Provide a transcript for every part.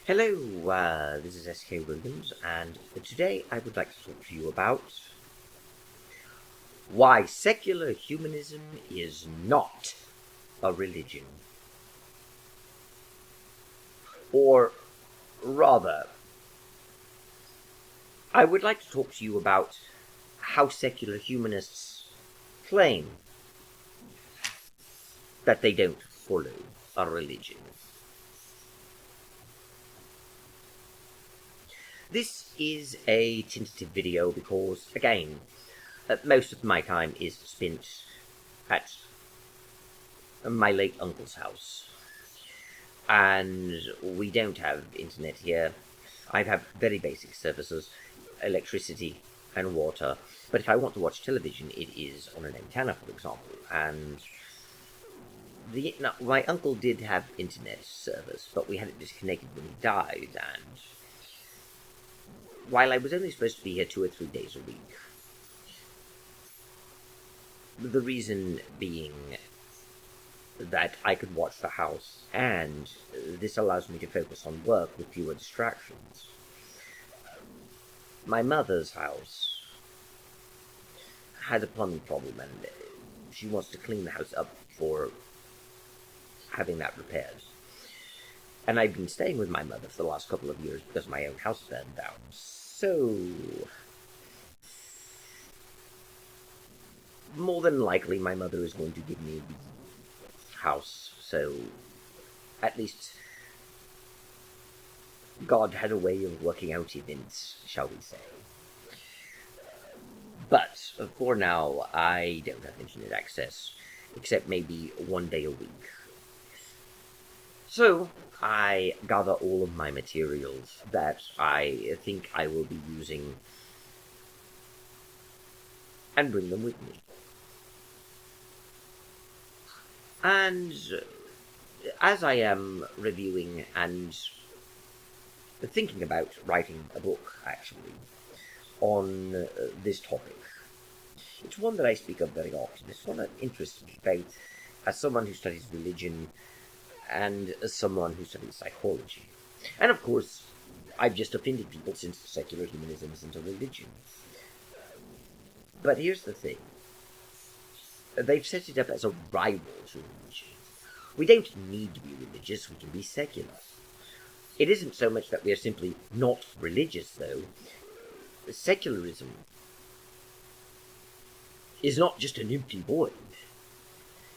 Hello, this is S.K. Williams, and today I would like to talk to you about why secular humanism is not a religion. Or rather, I would like to talk to you about how secular humanists claim that they don't follow a religion. This is a tentative video because, again, most of my time is spent at my late uncle's house, and we don't have internet here. I have very basic services, electricity and water, but if I want to watch television, it is on an antenna, for example, and my uncle did have internet service, but we had it disconnected when he died, and while I was only supposed to be here 2 or 3 days a week, the reason being that I could watch the house, and this allows me to focus on work with fewer distractions. My mother's house has a plumbing problem, and she wants to clean the house up for having that repaired. And I've been staying with my mother for the last couple of years because my own house burned down. So, more than likely, my mother is going to give me the house, so at least God had a way of working out events, shall we say. But for now, I don't have internet access, except maybe 1 day a week. So, I gather all of my materials that I think I will be using and bring them with me. And as I am reviewing and thinking about writing a book, actually, on this topic, it's one that I speak of very often. It's one that interests me, both as someone who studies religion and as someone who studies psychology. And of course, I've just offended people since secular humanism isn't a religion. But here's the thing. They've set it up as a rival to religion. We don't need to be religious, we can be secular. It isn't so much that we are simply not religious, though. Secularism is not just an empty void.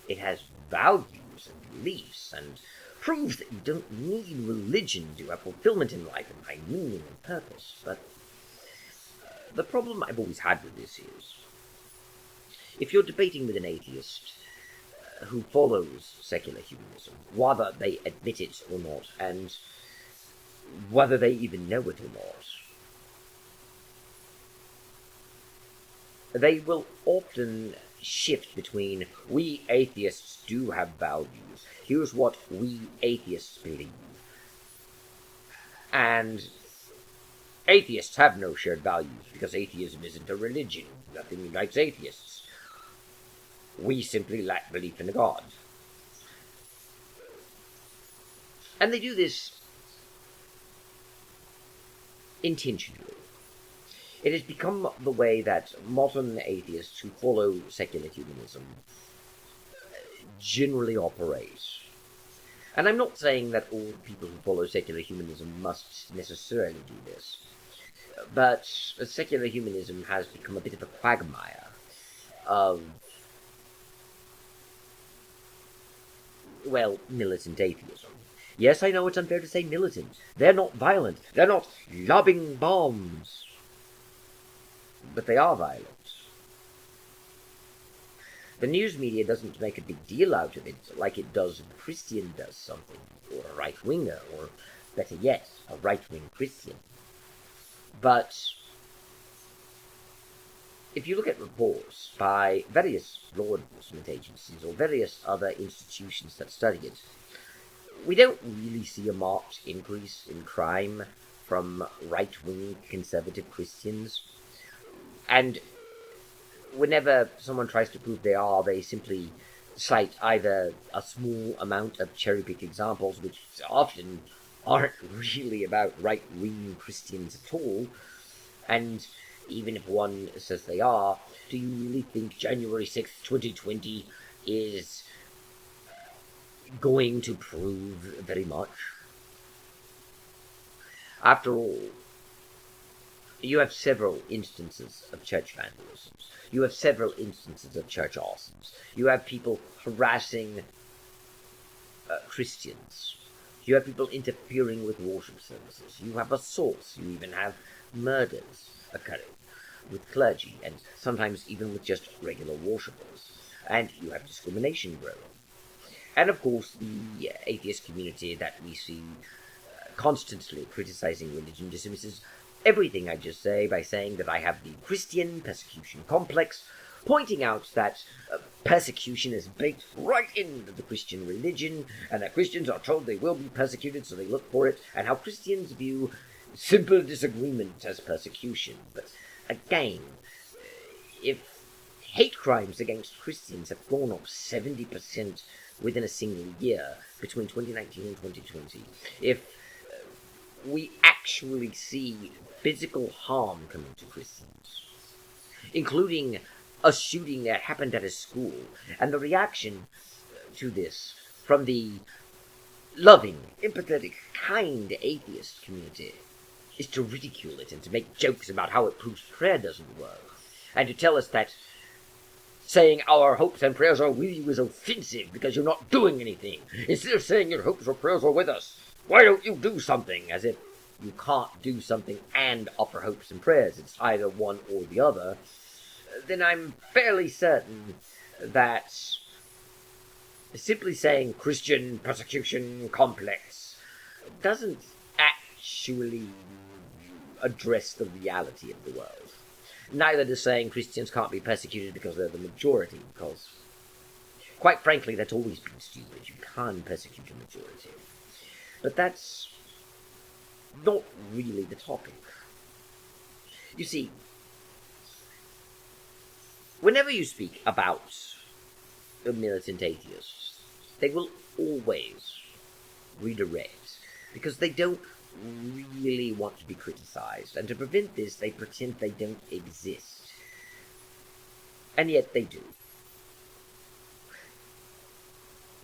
It has values and beliefs, and proves that you don't need religion to have fulfillment in life and find meaning and purpose. But the problem I've always had with this is, if you're debating with an atheist who follows secular humanism, whether they admit it or not, and whether they even know it or not, they will often shift between, we atheists do have values, here's what we atheists believe, and atheists have no shared values because atheism isn't a religion, nothing unites atheists. We simply lack belief in a God. And they do this intentionally. It has become the way that modern atheists who follow secular humanism generally operate. And I'm not saying that all people who follow secular humanism must necessarily do this, but secular humanism has become a bit of a quagmire of, well, militant atheism. Yes, I know it's unfair to say militant. They're not violent. They're not lobbing bombs. But they are violent. The news media doesn't make a big deal out of it like it does if a Christian does something, or a right-winger, or better yet, a right-wing Christian. But if you look at reports by various law enforcement agencies or various other institutions that study it, we don't really see a marked increase in crime from right-wing conservative Christians. And whenever someone tries to prove they are, they simply cite either a small amount of cherry-picked examples, which often aren't really about right-wing Christians at all. And even if one says they are, do you really think January 6th, 2020 is going to prove very much? After all, you have several instances of church vandalism. You have several instances of church arsons. You have people harassing Christians. You have people interfering with worship services. You have assaults. You even have murders occurring with clergy, and sometimes even with just regular worshippers. And you have discrimination growing. And of course, the atheist community that we see constantly criticizing religion dismisses everything I just say by saying that I have the Christian persecution complex, pointing out that persecution is baked right into the Christian religion, and that Christians are told they will be persecuted, so they look for it, and how Christians view simple disagreement as persecution. But again, if hate crimes against Christians have gone up 70% within a single year between 2019 and 2020, if we actually see physical harm coming to Christians, including a shooting that happened at a school, and the reaction to this from the loving, empathetic, kind atheist community is to ridicule it and to make jokes about how it proves prayer doesn't work, and to tell us that saying our hopes and prayers are with you is offensive because you're not doing anything. Instead of saying your hopes or prayers are with us, why don't you do something? As if you can't do something and offer hopes and prayers. It's either one or the other. Then I'm fairly certain that simply saying Christian persecution complex doesn't actually address the reality of the world. Neither does saying Christians can't be persecuted because they're the majority, because, quite frankly, that's always been stupid. You can't persecute a majority. But that's not really the topic. You see, whenever you speak about militant atheists, they will always redirect, because they don't really want to be criticized, and to prevent this, they pretend they don't exist. And yet they do.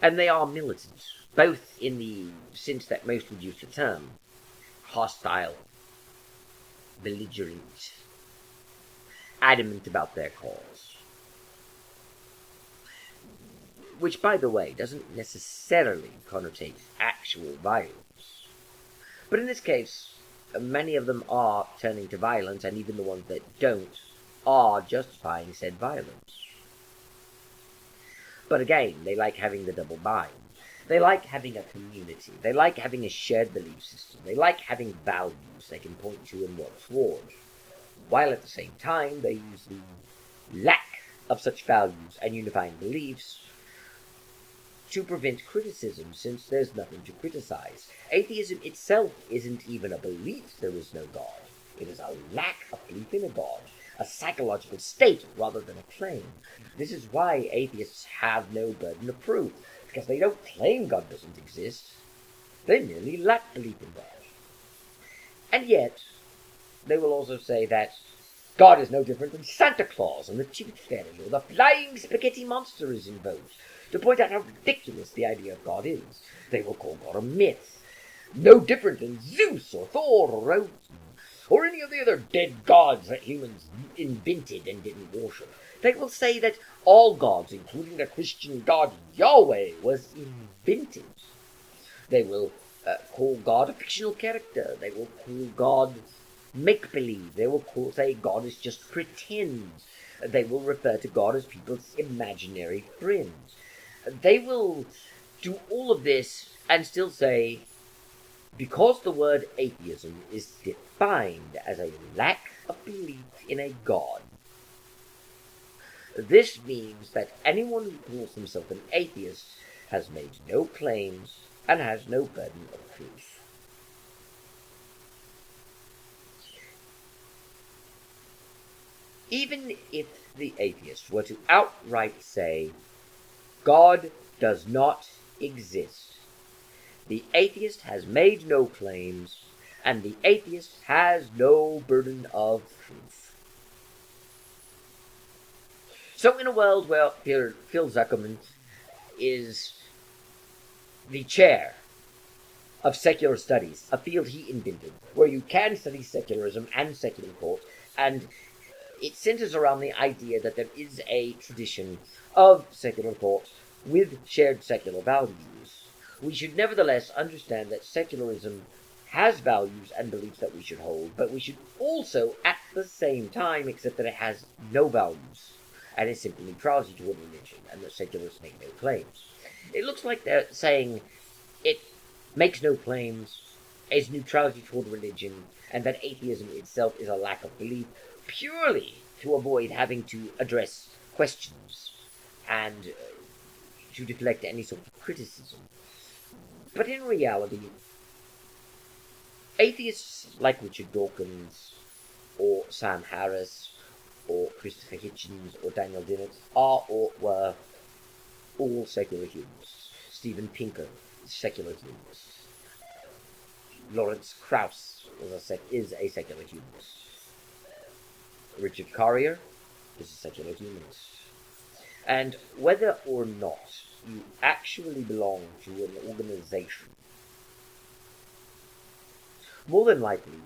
And they are militant, both in the sense that most would use the term hostile, belligerent, adamant about their cause. Which, by the way, doesn't necessarily connotate actual violence. But in this case, many of them are turning to violence, and even the ones that don't are justifying said violence. But again, they like having the double bind. They like having a community. They like having a shared belief system. They like having values they can point to and work toward. While at the same time, they use the lack of such values and unifying beliefs to prevent criticism, since there's nothing to criticize. Atheism itself isn't even a belief there is no God. It is a lack of belief in a God, a psychological state rather than a claim. This is why atheists have no burden of proof, because they don't claim God doesn't exist. They merely lack belief in God. And yet, they will also say that God is no different than Santa Claus and the Tooth Fairy, or the flying spaghetti monster is invoked, to point out how ridiculous the idea of God is. They will call God a myth, no different than Zeus or Thor or Odin, or any of the other dead gods that humans invented and didn't worship. They will say that all gods, including the Christian God Yahweh, was invented. They will call God a fictional character. They will call God make-believe. They will say God is just pretend. They will refer to God as people's imaginary friends. They will do all of this and still say, because the word atheism is defined as a lack of belief in a God, this means that anyone who calls himself an atheist has made no claims and has no burden of proof. Even if the atheist were to outright say, God does not exist, The atheist has made no claims, and the atheist has no burden of proof. So in a world where Phil Zuckerman is the chair of secular studies, a field he invented, where you can study secularism and secular thought, and it centers around the idea that there is a tradition of secular thought with shared secular values. We should nevertheless understand that secularism has values and beliefs that we should hold, but we should also, at the same time, accept that it has no values, and is simply neutrality toward religion, and that secularists make no claims. It looks like they're saying it makes no claims, is neutrality toward religion, and that atheism itself is a lack of belief, purely to avoid having to address questions and to deflect any sort of criticism. But in reality, atheists like Richard Dawkins, or Sam Harris, or Christopher Hitchens, or Daniel Dennett are or were all secular humanists. Steven Pinker is secular humanist. Lawrence Krauss is a secular humanist. Richard Carrier is a secular humanist. And whether or not you actually belong to an organization, more than likely,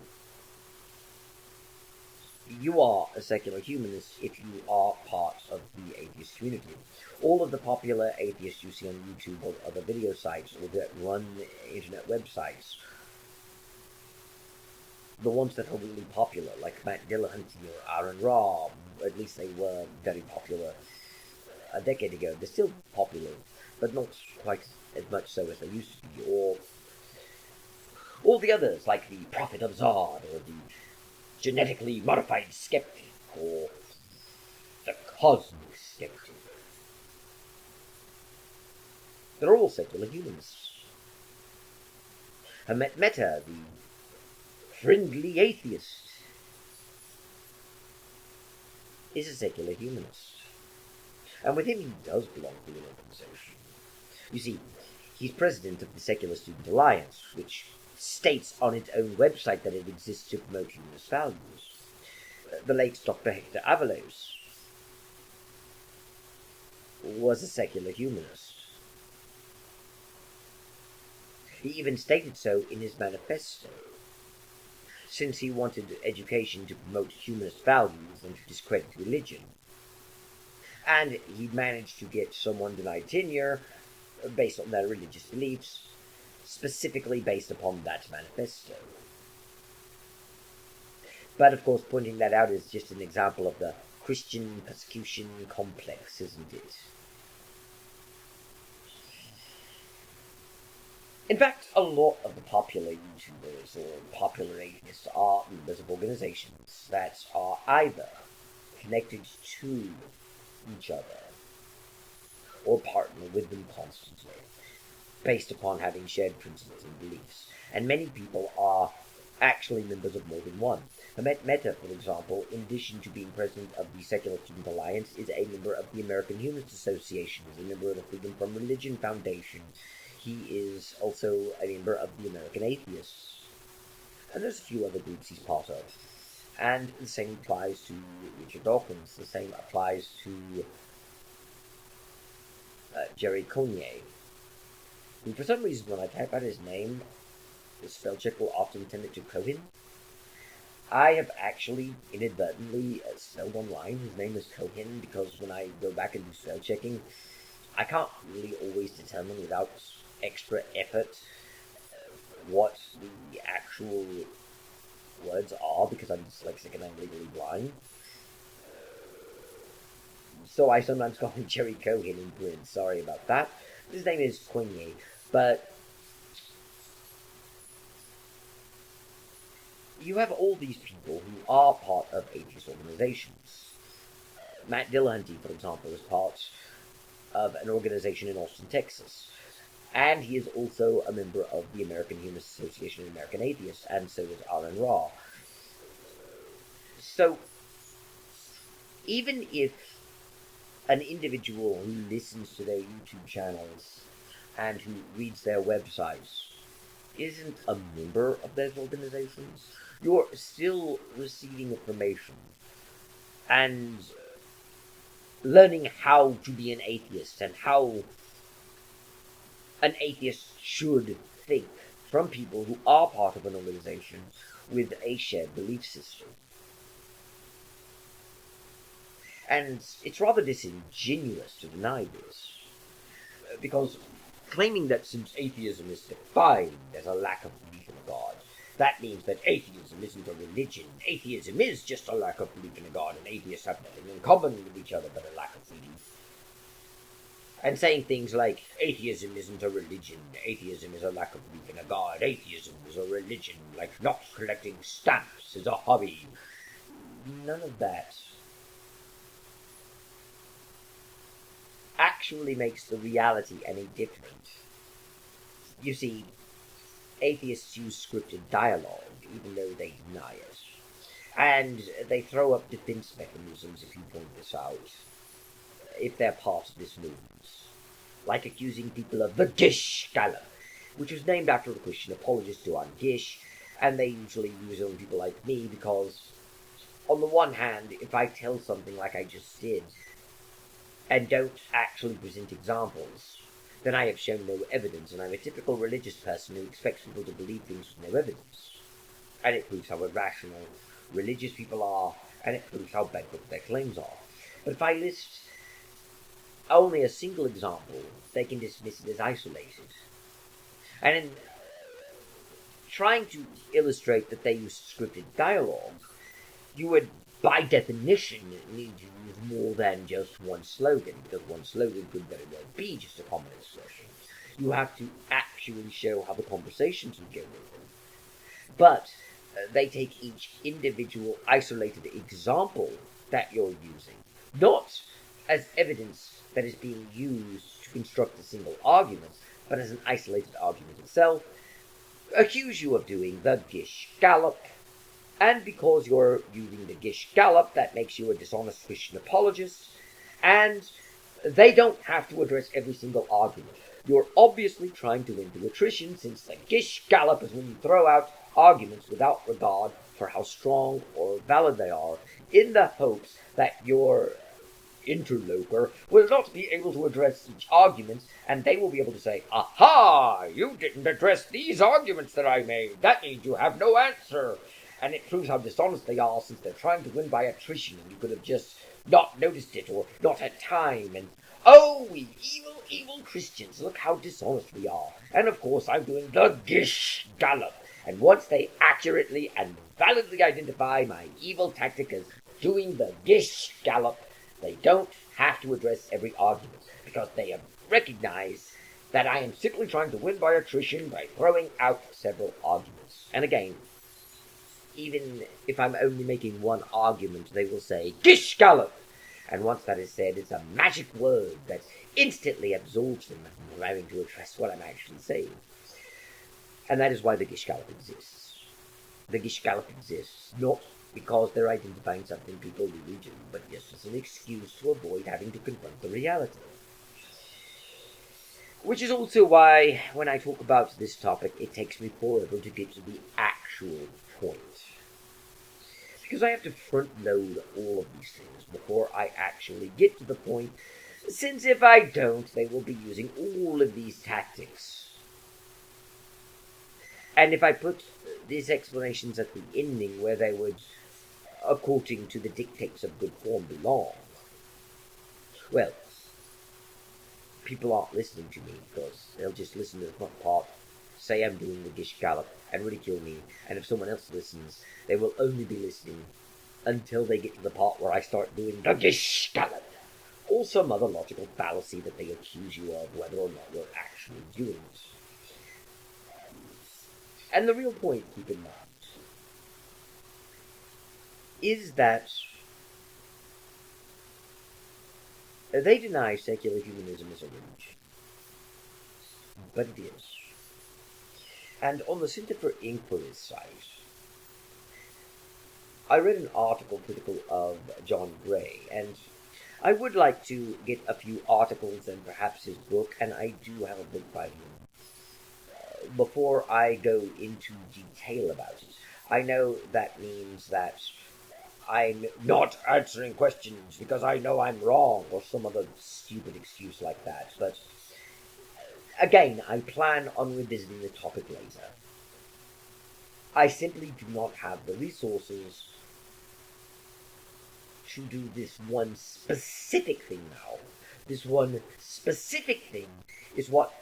you are a secular humanist if you are part of the atheist community. All of the popular atheists you see on YouTube or other video sites or that run internet websites, the ones that are really popular, like Matt Dillahunty or Aaron Ra, at least they were very popular a decade ago. They're still popular, but not quite as much so as they used to be. Or all the others, like the Prophet of Zod, or the genetically modified skeptic, or the cosmic skeptic. They're all secular humanists. Ahmet Mehta, the friendly atheist, is a secular humanist. And with him, he does belong to an organization. You see, he's president of the Secular Student Alliance, which states on its own website that it exists to promote humanist values. The late Dr. Hector Avalos was a secular humanist. He even stated so in his manifesto, since he wanted education to promote humanist values and to discredit religion. And he managed to get someone denied tenure based on their religious beliefs, specifically based upon that manifesto. But of course, pointing that out is just an example of the Christian persecution complex, isn't it? In fact, a lot of the popular YouTubers or popular atheists are members of organizations that are either connected to each other or partner with them constantly, based upon having shared principles and beliefs. And many people are actually members of more than one. Ahmet Mehta, for example, in addition to being president of the Secular Student Alliance, is a member of the American Humanist Association, is a member of the Freedom from Religion Foundation. He is also a member of the American Atheists. And there's a few other groups he's part of. And the same applies to Richard Dawkins. The same applies to Jerry Connier, who for some reason when I type out his name, the spell check will often tend it to Cohen. I have actually inadvertently spelled online his name is Cohen, because when I go back and do spell checking, I can't really always determine without extra effort what the actual words are, because I'm dyslexic and I'm legally blind. So I sometimes call him Jerry Cohen in print. Sorry about that. His name is Coignet, but you have all these people who are part of atheist organizations. Matt Dillahunty, for example, is part of an organization in Austin, Texas. And he is also a member of the American Humanist Association of American Atheists, and so is Aaron Ra. So, even if an individual who listens to their YouTube channels and who reads their websites isn't a member of those organizations, you're still receiving information and learning how to be an atheist and how an atheist should think from people who are part of an organization with a shared belief system. And it's rather disingenuous to deny this, because claiming that since atheism is defined as a lack of belief in a God, that means that atheism isn't a religion. Atheism is just a lack of belief in a God, and atheists have nothing in common with each other but a lack of belief. And saying things like, atheism isn't a religion, atheism is a lack of belief in a God, atheism is a religion, like not collecting stamps is a hobby. None of that actually makes the reality any different. You see, atheists use scripted dialogue, even though they deny it. And they throw up defense mechanisms, if you point this out, if they're part of this movement. Like accusing people of the Gish Gallop, which was named after a Christian apologist who on Gish, and they usually use it on people like me because, on the one hand, if I tell something like I just did, and don't actually present examples, then I have shown no evidence, and I'm a typical religious person who expects people to believe things with no evidence. And it proves how irrational religious people are, and it proves how bankrupt their claims are. But if I list only a single example, they can dismiss it as isolated. And in trying to illustrate that they use scripted dialogue, you would, by definition, need to use more than just one slogan, because one slogan could very well be just a common expression. You have to actually show how the conversations would go with them. But they take each individual isolated example that you're using, not as evidence that is being used to construct a single argument, but as an isolated argument itself, accuse you of doing the Gish Gallop, and because you're using the Gish Gallop, that makes you a dishonest Christian apologist, and they don't have to address every single argument. You're obviously trying to win the attrition, since the Gish Gallop is when you throw out arguments without regard for how strong or valid they are, in the hopes that your interloper will not be able to address each argument, and they will be able to say, aha, you didn't address these arguments that I made, that means you have no answer. And it proves how dishonest they are, since they're trying to win by attrition, and you could have just not noticed it, or not had time, and oh, we evil, evil Christians, look how dishonest we are. And of course I'm doing the Gish Gallop, and once they accurately and validly identify my evil tactic as doing the Gish Gallop, they don't have to address every argument, because they have recognized that I am simply trying to win by attrition by throwing out several arguments. And again, even if I'm only making one argument, they will say, Gish Gallop! And once that is said, it's a magic word that instantly absolves them from having to address what I'm actually saying. And that is why the Gish Gallop exists. The Gish Gallop exists not because they're identifying something people really do, but just as an excuse to avoid having to confront the reality. Which is also why, when I talk about this topic, it takes me forever to get to the actual point. Because I have to front-load all of these things before I actually get to the point, since if I don't, they will be using all of these tactics. And if I put these explanations at the ending where they would, according to the dictates of good form, belong, well, people aren't listening to me, because they'll just listen to the front part, say I'm doing the Gish Gallop, and ridicule me, and if someone else listens, they will only be listening until they get to the part where I start doing the Gish Gallop, or some other logical fallacy that they accuse you of, whether or not you're actually doing it. And the real point, keep in mind, is that they deny secular humanism as a religion. But it is. And on the Center for Inquiry's site, I read an article critical of John Gray, and I would like to get a few articles and perhaps his book, and I do have a book by him, before I go into detail about it, I know that means that I'm not answering questions because I know I'm wrong, or some other stupid excuse like that, but again, I plan on revisiting the topic later. I simply do not have the resources to do this one specific thing now. This one specific thing is what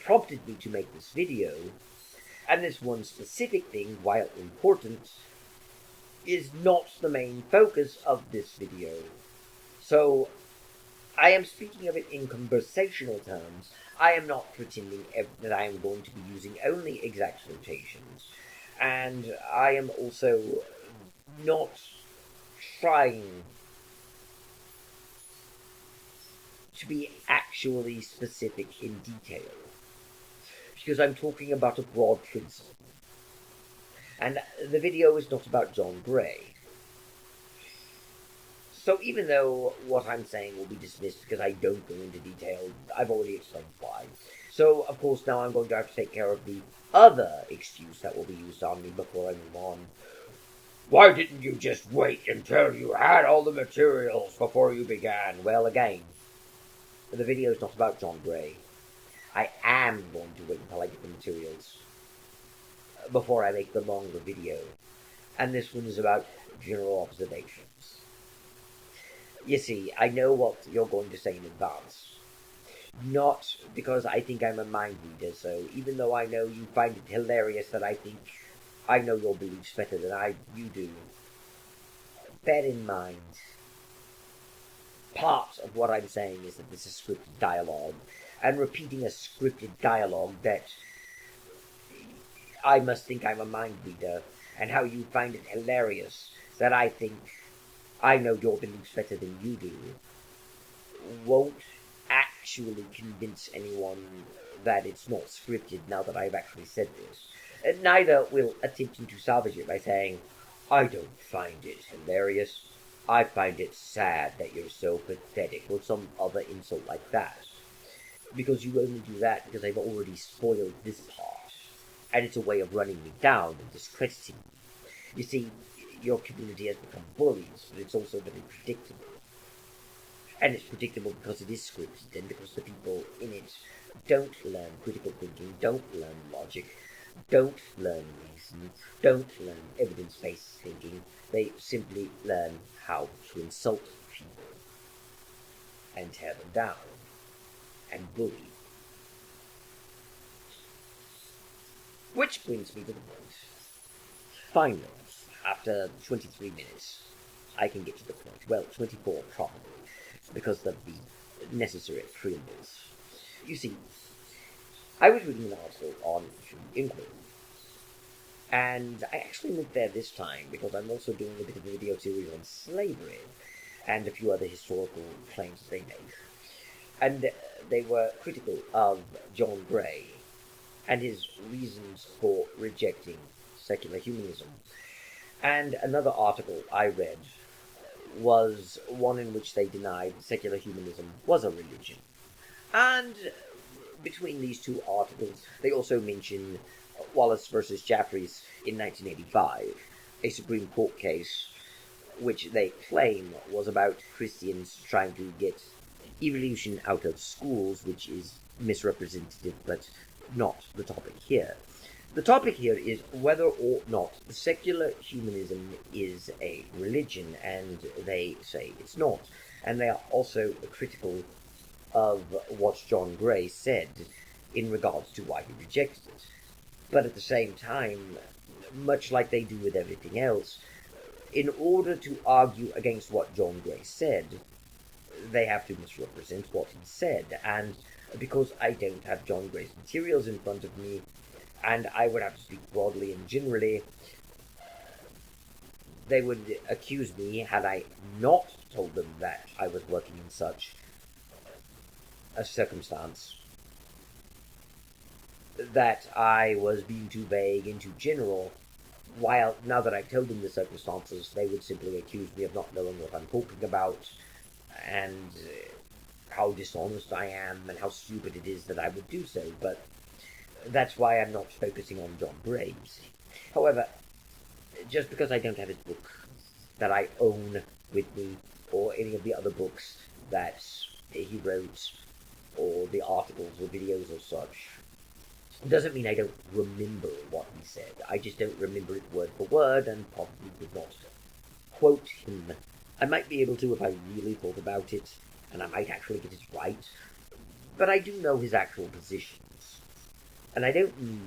prompted me to make this video, and this one specific thing, while important, is not the main focus of this video. So, I am speaking of it in conversational terms. I am not pretending that I am going to be using only exact quotations, and I am also not trying to be actually specific in detail, because I'm talking about a broad principle. And the video is not about John Gray. So even though what I'm saying will be dismissed because I don't go into detail, I've already explained why. So, of course, now I'm going to have to take care of the other excuse that will be used on me before I move on. Why didn't you just wait until you had all the materials before you began? Well, again, the video is not about John Gray. I am going to wait until I get the materials before I make the longer video. And this one is about general observations. You see, I know what you're going to say in advance. Not because I think I'm a mind reader, so even though I know you find it hilarious that I think I know your beliefs better than you do, bear in mind, part of what I'm saying is that this is scripted dialogue, and repeating a scripted dialogue that I must think I'm a mind reader, and how you find it hilarious that I think I know your beliefs better than you do, won't actually convince anyone that it's not scripted now that I've actually said this. And neither will attempting to salvage it by saying, I don't find it hilarious, I find it sad that you're so pathetic, or some other insult like that. Because you only do that because I've already spoiled this part, and it's a way of running me down and discrediting me. You see, your community has become bullies, but it's also very predictable. And it's predictable because it is scripted, and because the people in it don't learn critical thinking, don't learn logic, don't learn reason, don't learn evidence-based thinking. They simply learn how to insult people, and tear them down, and bully. Which brings me to the point. Finally, after 23 minutes, I can get to the point. Well, 24 probably, because of the necessary preambles. You see, I was reading an article on Inquiry, and I actually went there this time because I'm also doing a bit of a video series on slavery and a few other historical claims they make. And they were critical of John Gray and his reasons for rejecting secular humanism. And another article I read was one in which they denied secular humanism was a religion. And between these two articles, they also mention Wallace versus Jeffreys in 1985, a Supreme Court case which they claim was about Christians trying to get evolution out of schools, which is misrepresentative, but not the topic here. The topic here is whether or not secular humanism is a religion, and they say it's not. And they are also critical of what John Gray said in regards to why he rejected it. But at the same time, much like they do with everything else, in order to argue against what John Gray said, they have to misrepresent what he said. And because I don't have John Gray's materials in front of me, and I would have to speak broadly and generally, they would accuse me, had I not told them that I was working in such a circumstance, that I was being too vague and too general, while now that I've told them the circumstances, they would simply accuse me of not knowing what I'm talking about, and how dishonest I am, and how stupid it is that I would do so. But That's why I'm not focusing on John Gray, you see. However, just because I don't have his book that I own with me, or any of the other books that he wrote, or the articles or videos or such, doesn't mean I don't remember what he said. I just don't remember it word for word, and probably would not quote him. I might be able to if I really thought about it, and I might actually get it right, but I do know his actual positions, and I don't need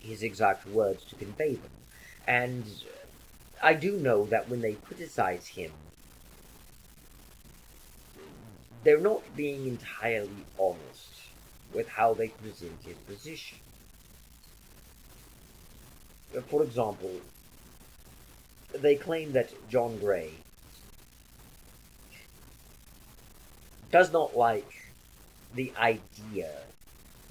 his exact words to convey them. And I do know that when they criticize him, they're not being entirely honest with how they present his position. For example, they claim that John Gray does not like the idea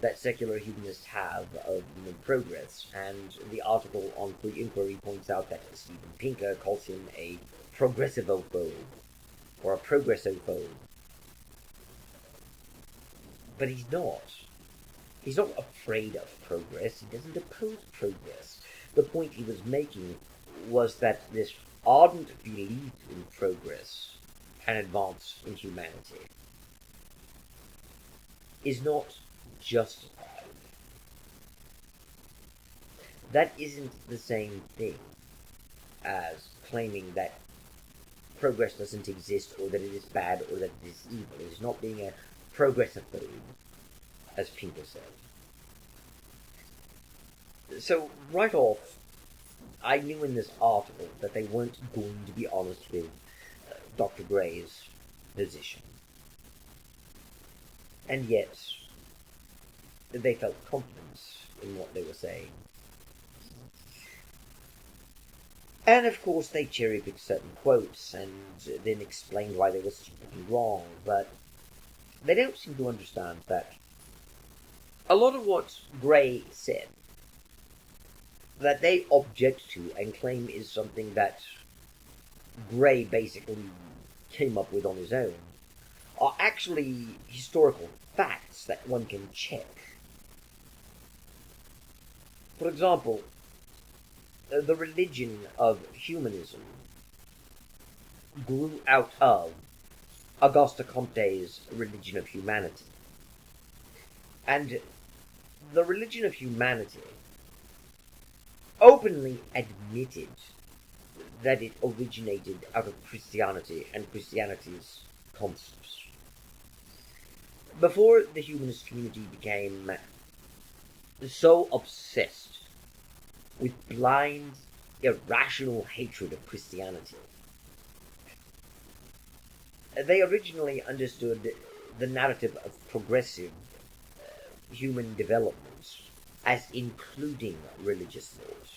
that secular humanists have of human progress, and the article on Free Inquiry points out that Steven Pinker calls him a progressivophobe, or a progressophobe. But he's not. He's not afraid of progress. He doesn't oppose progress. The point he was making was that this ardent belief in progress and advance in humanity is not justified. That isn't the same thing as claiming that progress doesn't exist, or that it is bad, or that it is evil. It is not being a progressophobe, as Pinker said. So, right off, I knew in this article that they weren't going to be honest with Dr. Gray's position. And yet, they felt confidence in what they were saying. And of course, they cherry-picked certain quotes and then explained why they were stupidly wrong, but they don't seem to understand that a lot of what Gray said, that they object to and claim is something that Gray basically came up with on his own, are actually historical facts that one can check. For example, the religion of humanism grew out of Auguste Comte's religion of humanity. And the religion of humanity openly admitted that it originated out of Christianity and Christianity's concepts. Before the humanist community became so obsessed with blind, irrational hatred of Christianity, they originally understood the narrative of progressive human development as including religious thought.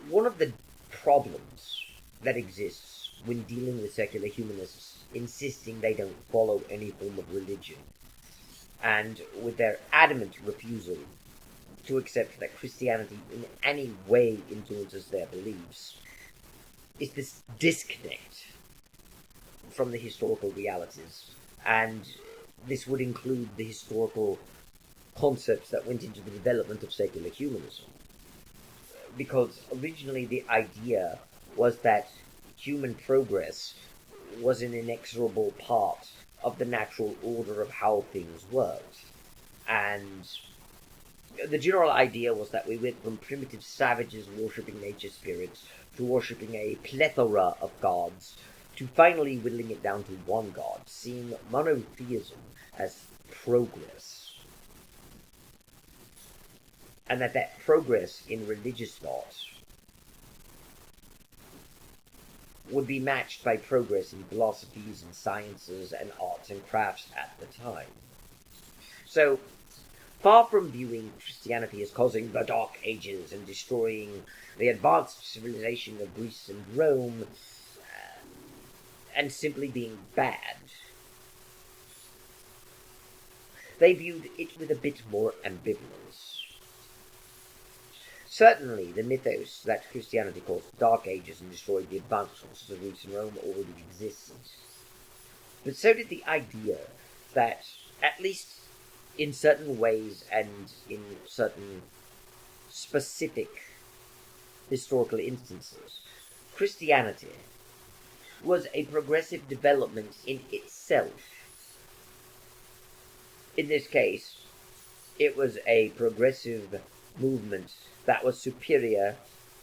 One of the problems that exists when dealing with secular humanists insisting they don't follow any form of religion, and with their adamant refusal to accept that Christianity in any way influences their beliefs, is this disconnect from the historical realities, and this would include the historical concepts that went into the development of secular humanism. Because originally the idea was that human progress was an inexorable part of the natural order of how things worked. And the general idea was that we went from primitive savages worshipping nature spirits to worshipping a plethora of gods, to finally whittling it down to one god, seeing monotheism as progress. And that progress in religious thought would be matched by progress in philosophies and sciences and arts and crafts at the time. So, far from viewing Christianity as causing the Dark Ages and destroying the advanced civilization of Greece and Rome, and simply being bad, they viewed it with a bit more ambivalence. Certainly, the mythos that Christianity caused the Dark Ages and destroyed the advanced forces of Greece and Rome already existed. But so did the idea that, at least in certain ways and in certain specific historical instances, Christianity was a progressive development in itself. In this case, it was a progressive movement that was superior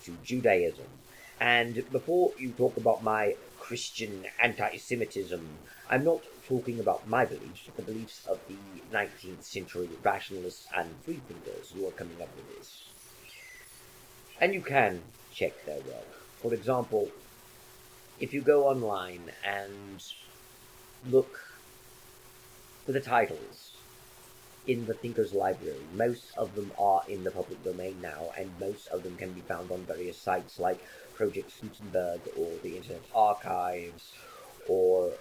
to Judaism. And before you talk about my Christian anti-Semitism, I'm not talking about my beliefs, but the beliefs of the 19th century rationalists and freethinkers who are coming up with this. And you can check their work. For example, if you go online and look for the titles in the Thinker's Library, most of them are in the public domain now, and most of them can be found on various sites like Project Gutenberg or the Internet Archives or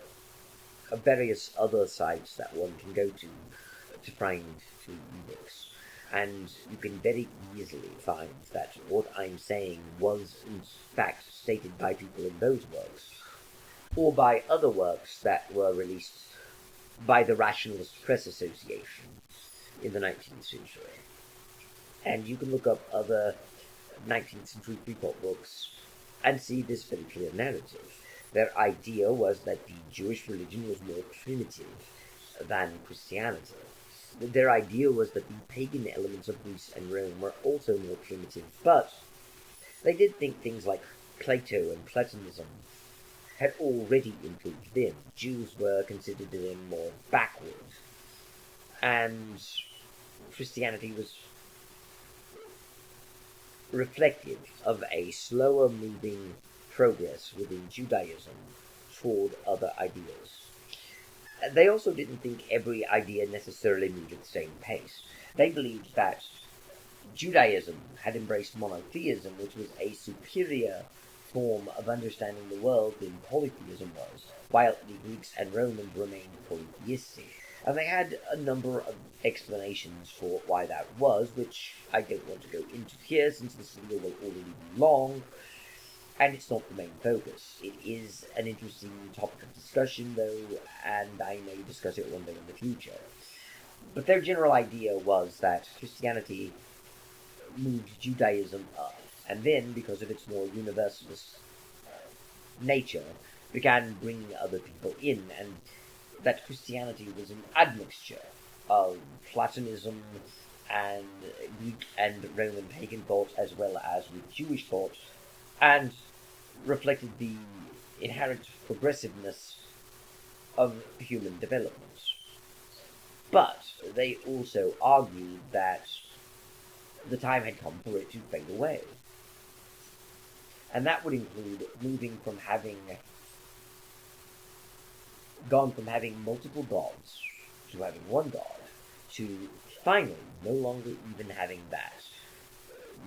various other sites that one can go to find free ebooks. And you can very easily find that what I'm saying was in fact stated by people in those works, or by other works that were released by the Rationalist Press Association in the 19th century. And you can look up other 19th century pre-thought books and see this very clear narrative. Their idea was that the Jewish religion was more primitive than Christianity. Their idea was that the pagan elements of Greece and Rome were also more primitive, but they did think things like Plato and Platonism had already improved them. Jews were considered them more backward, and Christianity was reflective of a slower moving progress within Judaism toward other ideas. They also didn't think every idea necessarily moved at the same pace. They believed that Judaism had embraced monotheism, which was a superior form of understanding the world than polytheism was, while the Greeks and Romans remained polytheistic. And they had a number of explanations for why that was, which I don't want to go into here, since this video will already be long, and it's not the main focus. It is an interesting topic of discussion, though, and I may discuss it one day in the future. But their general idea was that Christianity moved Judaism up, and then, because of its more universalist nature, began bringing other people in, and that Christianity was an admixture of Platonism and Greek and Roman pagan thought, as well as with Jewish thought, and reflected the inherent progressiveness of human development. But they also argued that the time had come for it to fade away. And that would include moving from having gone from having multiple gods to having one god, to finally no longer even having that.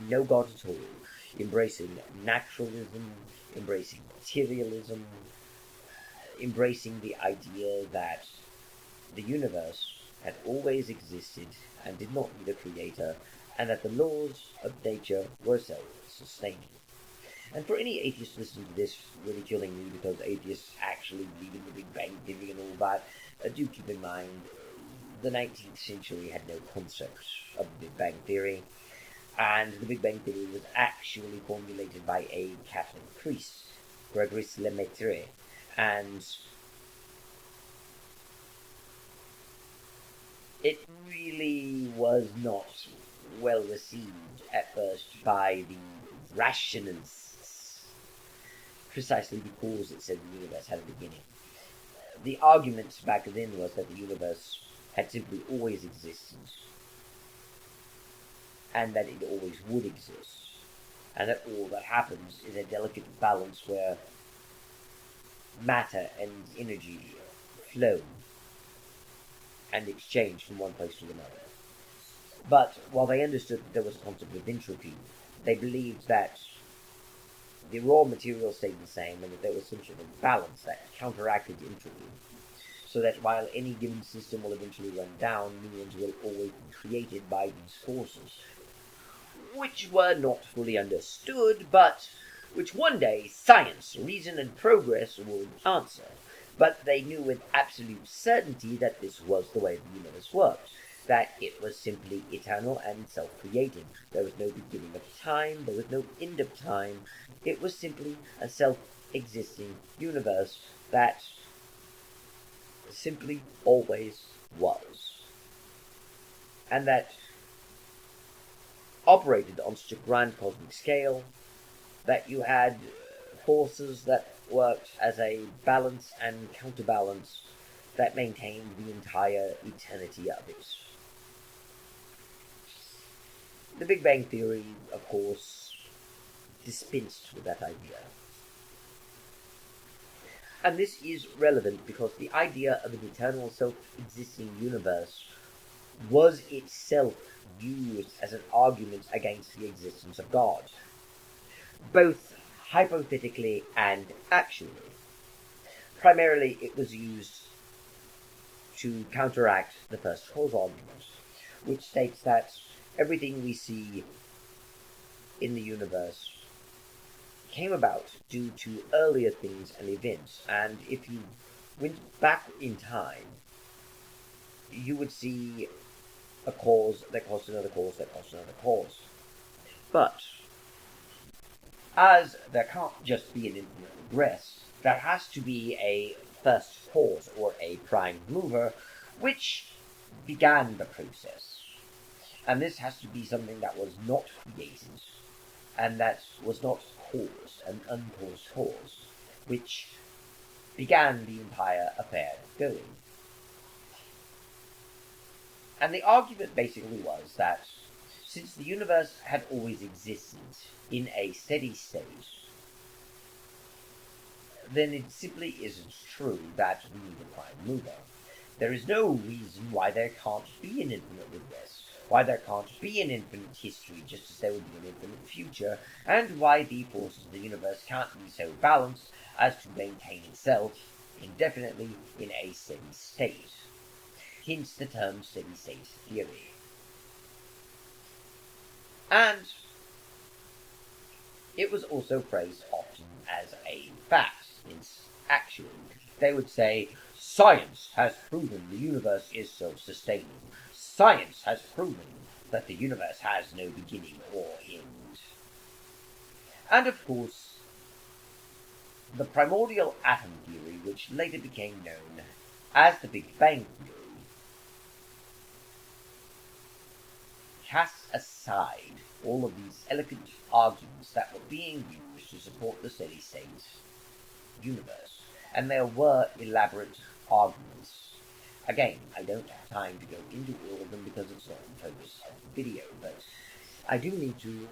No god at all. Embracing naturalism, embracing materialism, embracing the idea that the universe had always existed and did not need a creator, and that the laws of nature were self-sustaining. And for any atheist listening to this, ridiculing me because atheists actually believe in the Big Bang Theory and all that, do keep in mind the 19th century had no concept of the Big Bang Theory, and the Big Bang Theory was actually formulated by a Catholic priest, Gregory Lemaitre, and it really was not well received at first by the rationalists, precisely because it said the universe had a beginning. The argument back then was that the universe had simply always existed, and that it always would exist, and that all that happens is a delicate balance where matter and energy flow and exchange from one place to another. But while they understood that there was a concept of entropy, they believed that the raw material stayed the same and that there was some sort of balance that counteracted entropy, so that while any given system will eventually run down, new ones will always be created by these forces, which were not fully understood, but which one day science, reason, and progress would answer. But they knew with absolute certainty that this was the way the universe worked. that it was simply eternal and self-creating. There was no beginning of time, there was no end of time. It was simply a self-existing universe that simply always was. And that operated on such a grand cosmic scale that you had forces that worked as a balance and counterbalance that maintained the entire eternity of it. The Big Bang Theory, of course, dispensed with that idea. And this is relevant because the idea of an eternal self-existing universe was itself used as an argument against the existence of God, both hypothetically and actually. Primarily, it was used to counteract the first cause argument, which states that everything we see in the universe came about due to earlier things and events, and if you went back in time, you would see a cause that caused another cause that caused another cause. But as there can't just be an infinite regress, there has to be a first cause or a prime mover which began the process. And this has to be something that was not created and that was not caused, an uncaused cause, which began the entire affair going. And the argument basically was that since the universe had always existed in a steady state, then it simply isn't true that we need a prime mover. There is no reason why there can't be an infinite regress, why there can't be an infinite history just as there would be an infinite future, and why the forces of the universe can't be so balanced as to maintain itself indefinitely in a steady state. Hence the term steady state theory. And it was also phrased often as a fact. Actually, they would say, science has proven the universe is self-sustaining. Science has proven that the universe has no beginning or end. And of course, the primordial atom theory, which later became known as the Big Bang Theory, casts aside all of these elegant arguments that were being used to support the steady-state universe, and there were elaborate arguments. Again, I don't have time to go into all of them because it's not the focus of the video, but I do need to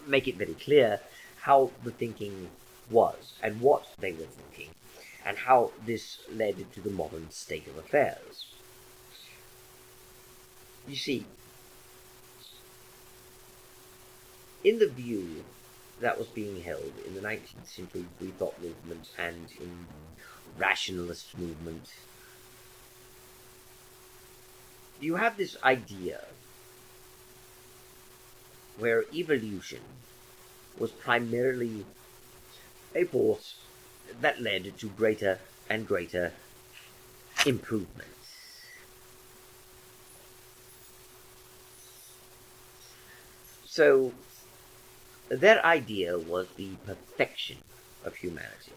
make it very clear how the thinking was, and what they were thinking, and how this led to the modern state of affairs. You see, in the view that was being held in the 19th century free thought movement and in the rationalist movement, you have this idea where evolution was primarily a force that led to greater and greater improvements. So, their idea was the perfection of humanity,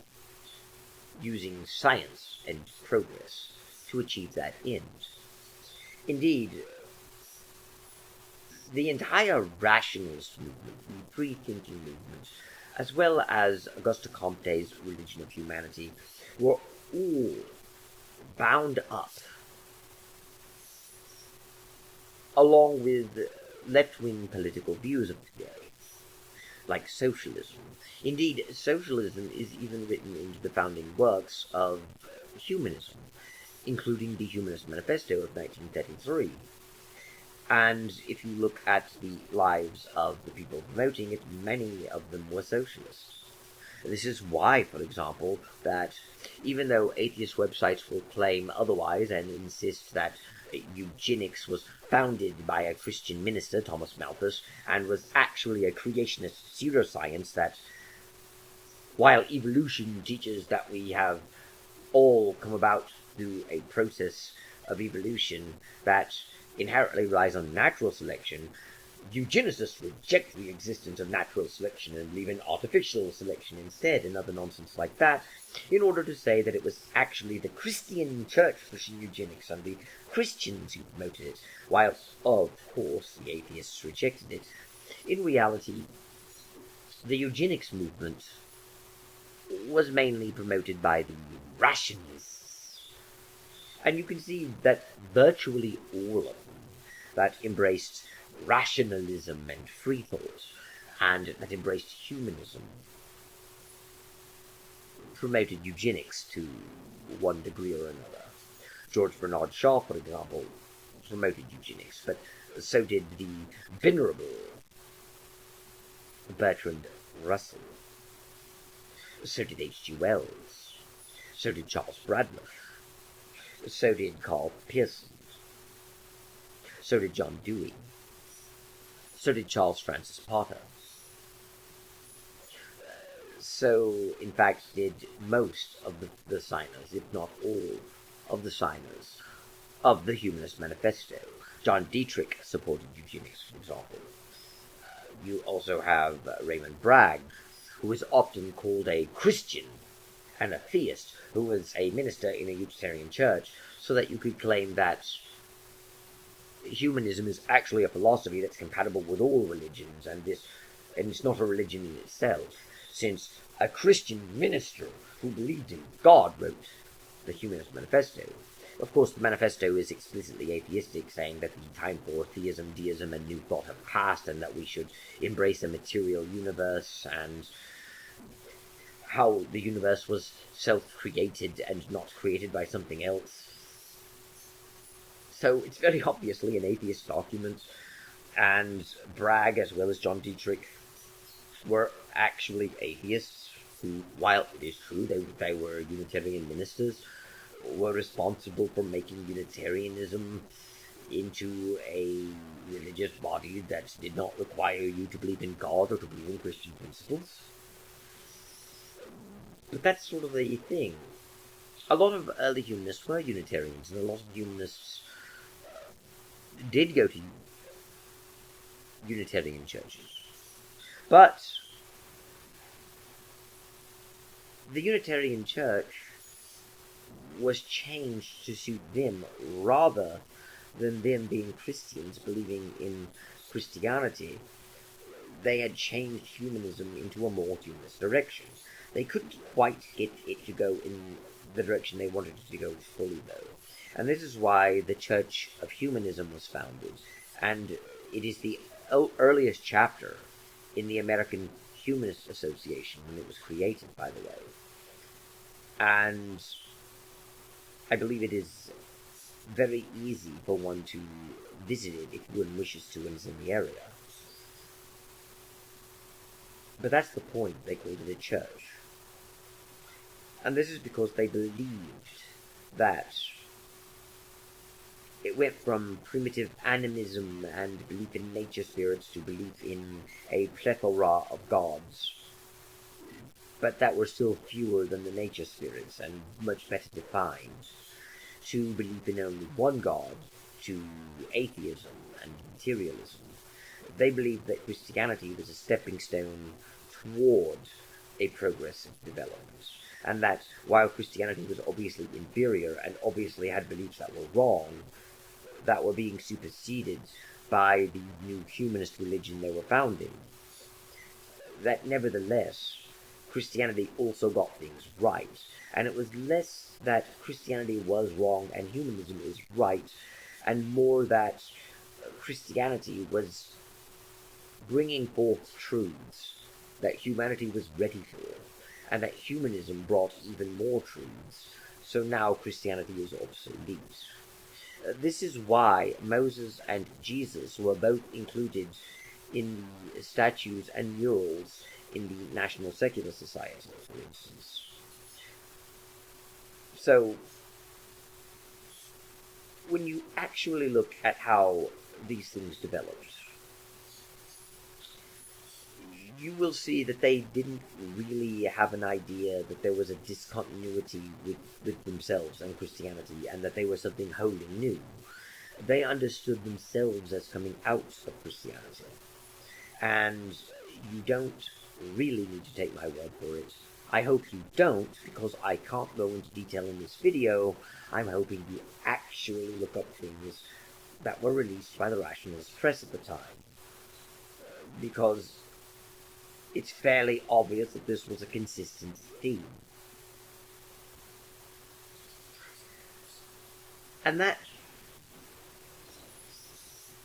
using science and progress to achieve that end. Indeed, the entire rationalist movement, the free-thinking movement, as well as Auguste Comte's religion of humanity, were all bound up along with left-wing political views of today, like socialism. Indeed, socialism is even written into the founding works of humanism, including the Humanist Manifesto of 1933. And if you look at the lives of the people promoting it, many of them were socialists. This is why, for example, that even though atheist websites will claim otherwise and insist that eugenics was founded by a Christian minister, Thomas Malthus, and was actually a creationist pseudoscience, that while evolution teaches that we have all come about through a process of evolution, that inherently relies on natural selection, eugenicists reject the existence of natural selection and believe in artificial selection instead, and other nonsense like that, in order to say that it was actually the Christian church pushing eugenics and the Christians who promoted it, while, of course, the atheists rejected it. In reality, the eugenics movement was mainly promoted by the rationalists, and you can see that virtually all of them that embraced rationalism and free thought, and that embraced humanism, promoted eugenics to one degree or another. George Bernard Shaw, for example, promoted eugenics, but so did the venerable Bertrand Russell. So did H.G. Wells. So did Charles Bradlaugh. So did Carl Pearson. So did John Dewey. So did Charles Francis Potter. So, in fact, did most of the signers, if not all of the signers, of the Humanist Manifesto. John Dietrich supported eugenics, for example. You also have Raymond Bragg, who is often called a Christian and a theist, who was a minister in a Unitarian church, so that you could claim that humanism is actually a philosophy that's compatible with all religions, and it's not a religion in itself, since a Christian minister who believed in God wrote the Humanist Manifesto. Of course, the manifesto is explicitly atheistic, saying that the time for theism, deism, and new thought have passed, and that we should embrace a material universe, and how the universe was self-created and not created by something else. So it's very obviously an atheist document, and Bragg, as well as John Dietrich, were actually atheists who, while it is true they were Unitarian ministers, were responsible for making Unitarianism into a religious body that did not require you to believe in God or to believe in Christian principles. But that's sort of the thing. A lot of early humanists were Unitarians, and a lot of humanists did go to Unitarian churches. But the Unitarian Church was changed to suit them rather than them being Christians believing in Christianity. They had changed humanism into a more humanist direction. They couldn't quite get it to go in the direction they wanted it to go fully, though. And this is why the Church of Humanism was founded, and it is the earliest chapter in the American Humanist Association when it was created, by the way. And I believe it is very easy for one to visit it if one wishes to and is in the area. But that's the point. They called it a church. And this is because they believed that it went from primitive animism and belief in nature spirits to belief in a plethora of gods, but that were still fewer than the nature spirits and much better defined, to belief in only one god, to atheism and materialism. They believed that Christianity was a stepping stone toward a progressive development, and that while Christianity was obviously inferior and obviously had beliefs that were wrong, that were being superseded by the new humanist religion they were founding, that nevertheless Christianity also got things right. And it was less that Christianity was wrong and humanism is right, and more that Christianity was bringing forth truths that humanity was ready for, and that humanism brought even more truths, so now Christianity is obsolete. This is why Moses and Jesus were both included in the statues and murals in the National Secular Society, for instance. So, when you actually look at how these things developed, you will see that they didn't really have an idea that there was a discontinuity with themselves and Christianity, and that they were something wholly new. they understood themselves as coming out of Christianity. And you don't really need to take my word for it. I hope you don't, because I can't go into detail in this video. I'm hoping you actually look up things that were released by the rationalist press at the time. Because it's fairly obvious that this was a consistent theme. And that,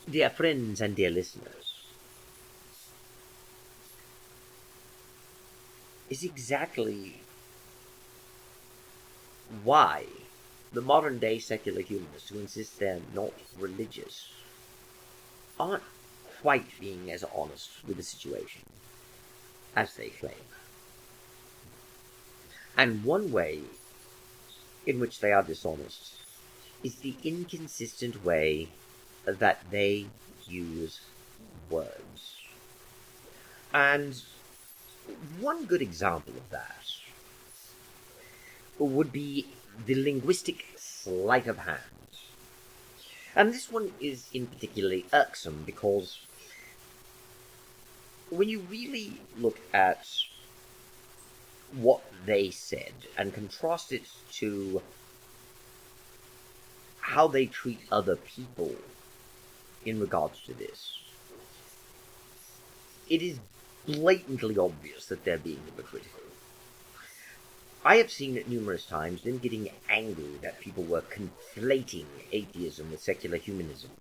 dear friends and dear listeners, is exactly why the modern-day secular humanists who insist they're not religious aren't quite being as honest with the situation as they claim. And one way in which they are dishonest is the inconsistent way that they use words. And one good example of that would be the linguistic sleight of hand. And this one is in particularly irksome because when you really look at what they said and contrast it to how they treat other people in regards to this, it is blatantly obvious that they're being hypocritical. I have seen it numerous times them getting angry that people were conflating atheism with secular humanism,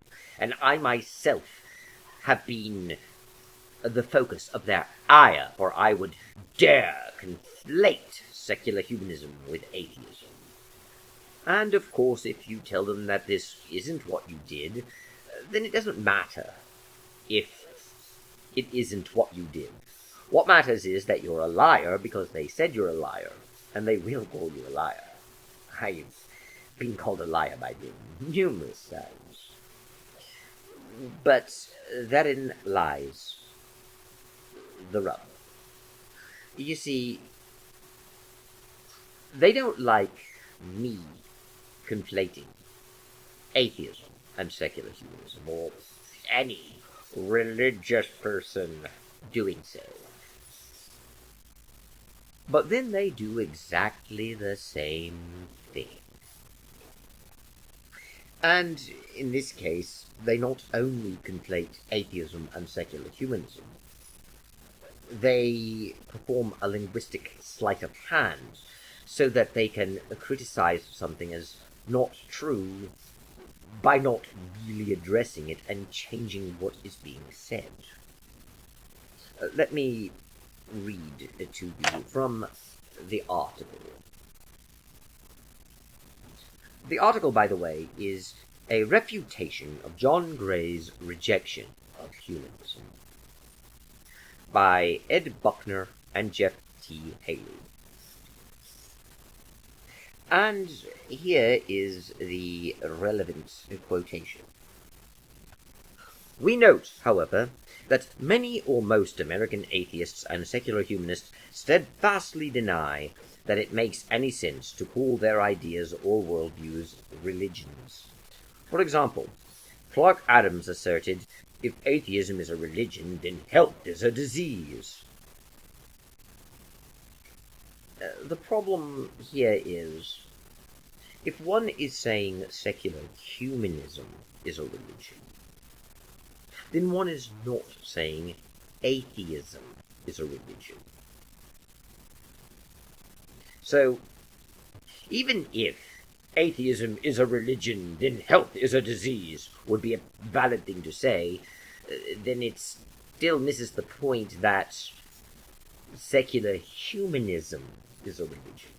and I myself have been the focus of their ire, for I would dare conflate secular humanism with atheism. And of course, if you tell them that this isn't what you did, then it doesn't matter if it isn't what you did. What matters is that you're a liar because they said you're a liar, and they will call you a liar. I've been called a liar by them numerous times. But therein lies the rub. You see, they don't like me conflating atheism and secular humanism, or any religious person doing so. But then they do exactly the same thing. And in this case, they not only conflate atheism and secular humanism, they perform a linguistic sleight of hand so that they can criticize something as not true by not really addressing it and changing what is being said. Let me read to you from the article. The article, by the way, is a refutation of John Gray's rejection of humanism by Ed Buckner and Jeff T. Haley. And here is the relevant quotation. We note, however, that many or most American atheists and secular humanists steadfastly deny that it makes any sense to call their ideas or worldviews religions. For example, Clark Adams asserted, if atheism is a religion, then health is a disease. The problem here is, if one is saying secular humanism is a religion, then one is not saying atheism is a religion. So, even if atheism is a religion, then health is a disease would be a valid thing to say, then it still misses the point that secular humanism is a religion.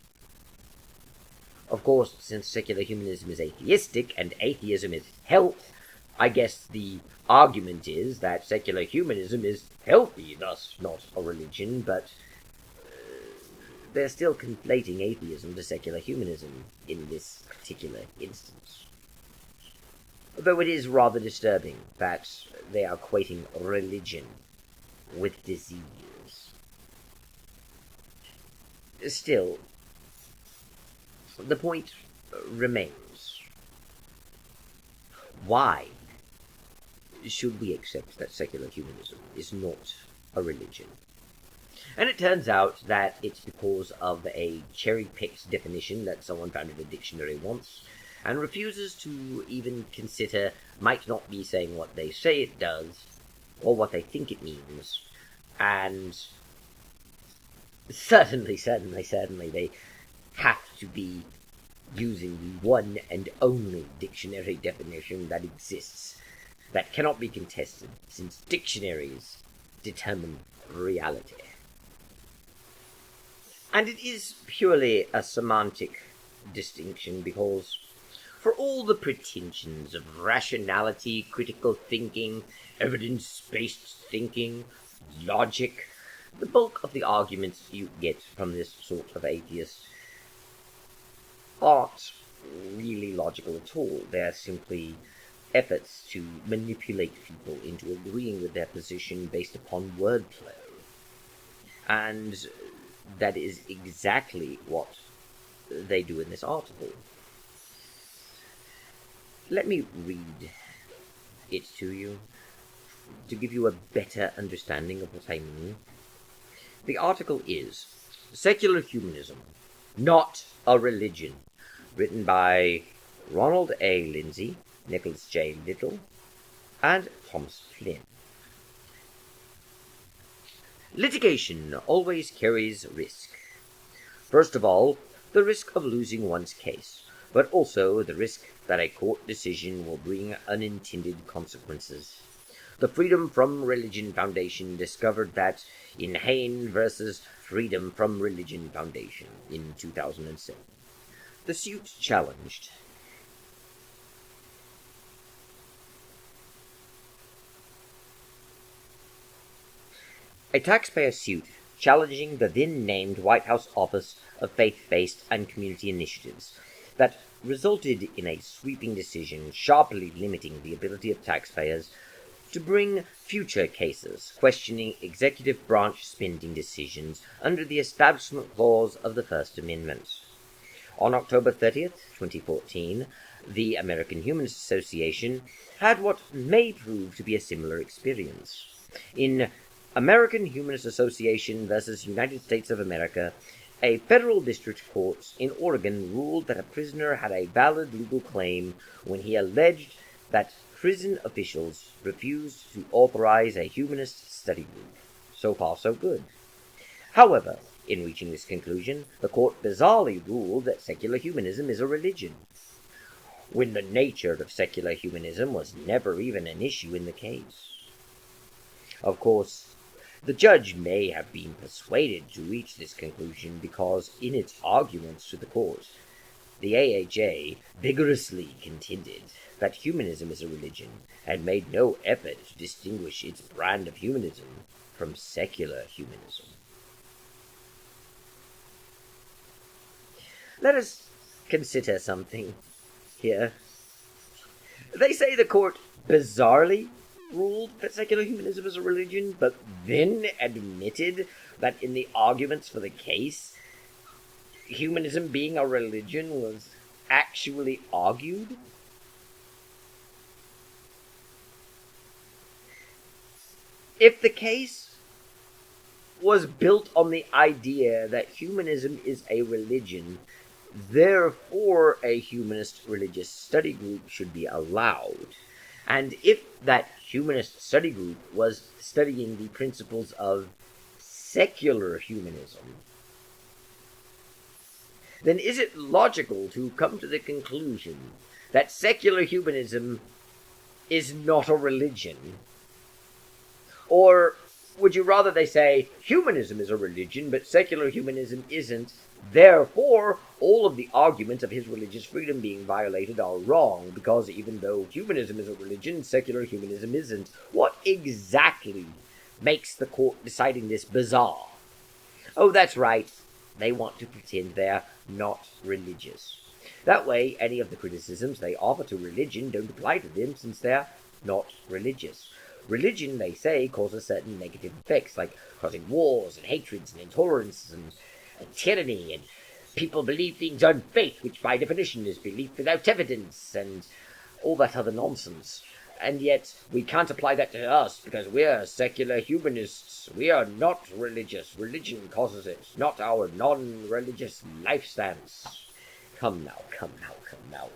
Of course, since secular humanism is atheistic and atheism is health, I guess the argument is that secular humanism is healthy, thus not a religion, but they're still conflating atheism to secular humanism in this particular instance. Though it is rather disturbing that they are equating religion with disease. Still, the point remains. why should we accept that secular humanism is not a religion? And it turns out that it's because of a cherry-picked definition that someone found in a dictionary once, and refuses to even consider might not be saying what they say it does, or what they think it means, and certainly they have to be using the one and only dictionary definition that exists, that cannot be contested, since dictionaries determine reality. And it is purely a semantic distinction because, for all the pretensions of rationality, critical thinking, evidence-based thinking, logic, the bulk of the arguments you get from this sort of atheist aren't really logical at all. They're simply efforts to manipulate people into agreeing with their position based upon wordplay. And that is exactly what they do in this article. Let me read it to you, to give you a better understanding of what I mean. The article is Secular Humanism, Not a Religion, written by Ronald A. Lindsay, Nicholas J. Little, and Thomas Flynn. Litigation always carries risk. First of all, the risk of losing one's case, but also the risk that a court decision will bring unintended consequences. The Freedom from Religion Foundation discovered that in Hain versus Freedom from Religion Foundation in 2007. The suit challenged a taxpayer suit challenging the then-named White House Office of Faith-Based and Community Initiatives that resulted in a sweeping decision sharply limiting the ability of taxpayers to bring future cases questioning executive branch spending decisions under the Establishment Clause of the First Amendment. On October 30th, 2014, the American Humanist Association had what may prove to be a similar experience. In American Humanist Association versus United States of America, a federal district court in Oregon ruled that a prisoner had a valid legal claim when he alleged that prison officials refused to authorize a humanist study group. So far, so good. However, in reaching this conclusion, the court bizarrely ruled that secular humanism is a religion, when the nature of secular humanism was never even an issue in the case. Of course, the judge may have been persuaded to reach this conclusion because, in its arguments to the court, the AHA vigorously contended that humanism is a religion and made no effort to distinguish its brand of humanism from secular humanism. Let us consider something here. They say the court bizarrely ruled that secular humanism is a religion, but then admitted that in the arguments for the case, humanism being a religion was actually argued. If the case was built on the idea that humanism is a religion, therefore a humanist religious study group should be allowed. And if that humanist study group was studying the principles of secular humanism, then is it logical to come to the conclusion that secular humanism is not a religion? Or would you rather they say humanism is a religion, but secular humanism isn't, therefore all of the arguments of his religious freedom being violated are wrong, because even though humanism is a religion, secular humanism isn't? What exactly makes the court deciding this bizarre? Oh, that's right. They want to pretend they're not religious. That way, any of the criticisms they offer to religion don't apply to them, since they're not religious. Religion, they say, causes certain negative effects, like causing wars and hatreds and intolerance and tyranny, and people believe things on faith, which by definition is belief without evidence, and all that other nonsense. And yet, we can't apply that to us because we're secular humanists. We are not religious. Religion causes it, not our non-religious life stance. Come now, come now, come now.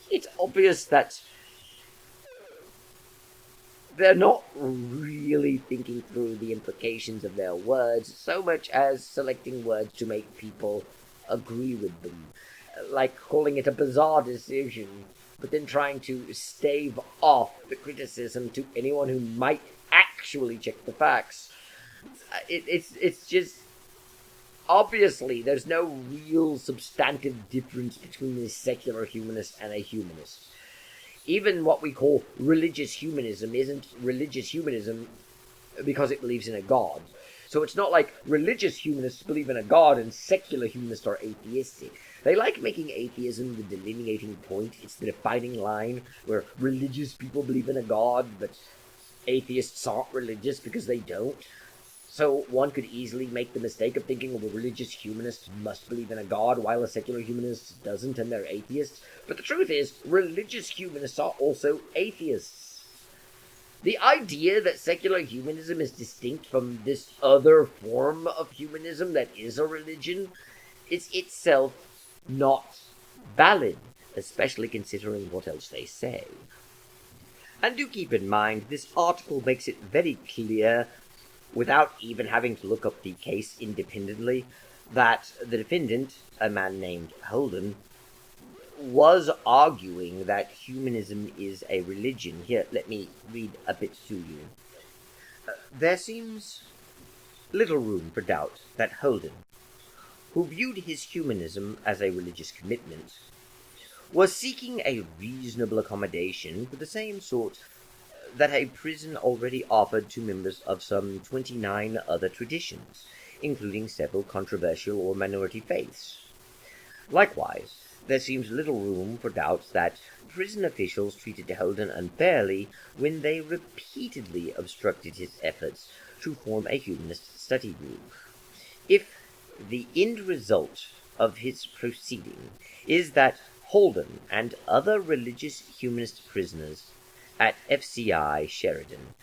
It's obvious that they're not really thinking through the implications of their words so much as selecting words to make people agree with them. Like calling it a bizarre decision, but then trying to stave off the criticism to anyone who might actually check the facts. It's just, obviously, there's no real substantive difference between a secular humanist and a humanist. Even what we call religious humanism isn't religious humanism because it believes in a god. So it's not like religious humanists believe in a god and secular humanists are atheistic. They like making atheism the delineating point. It's the defining line where religious people believe in a god, but atheists aren't religious because they don't. So one could easily make the mistake of thinking, well, a religious humanist must believe in a god, while a secular humanist doesn't, and they're atheists. But the truth is, religious humanists are also atheists. The idea that secular humanism is distinct from this other form of humanism that is a religion is itself not valid, especially considering what else they say. And do keep in mind, this article makes it very clear, without even having to look up the case independently, that the defendant, a man named Holden, was arguing that humanism is a religion. Here, let me read a bit to you. There seems little room for doubt that Holden, who viewed his humanism as a religious commitment, was seeking a reasonable accommodation for the same sort that a prison already offered to members of some 29 other traditions, including several controversial or minority faiths. Likewise, there seems little room for doubt that prison officials treated Holden unfairly when they repeatedly obstructed his efforts to form a humanist study group. If the end result of his proceeding is that Holden and other religious humanist prisoners at FCI Sheridan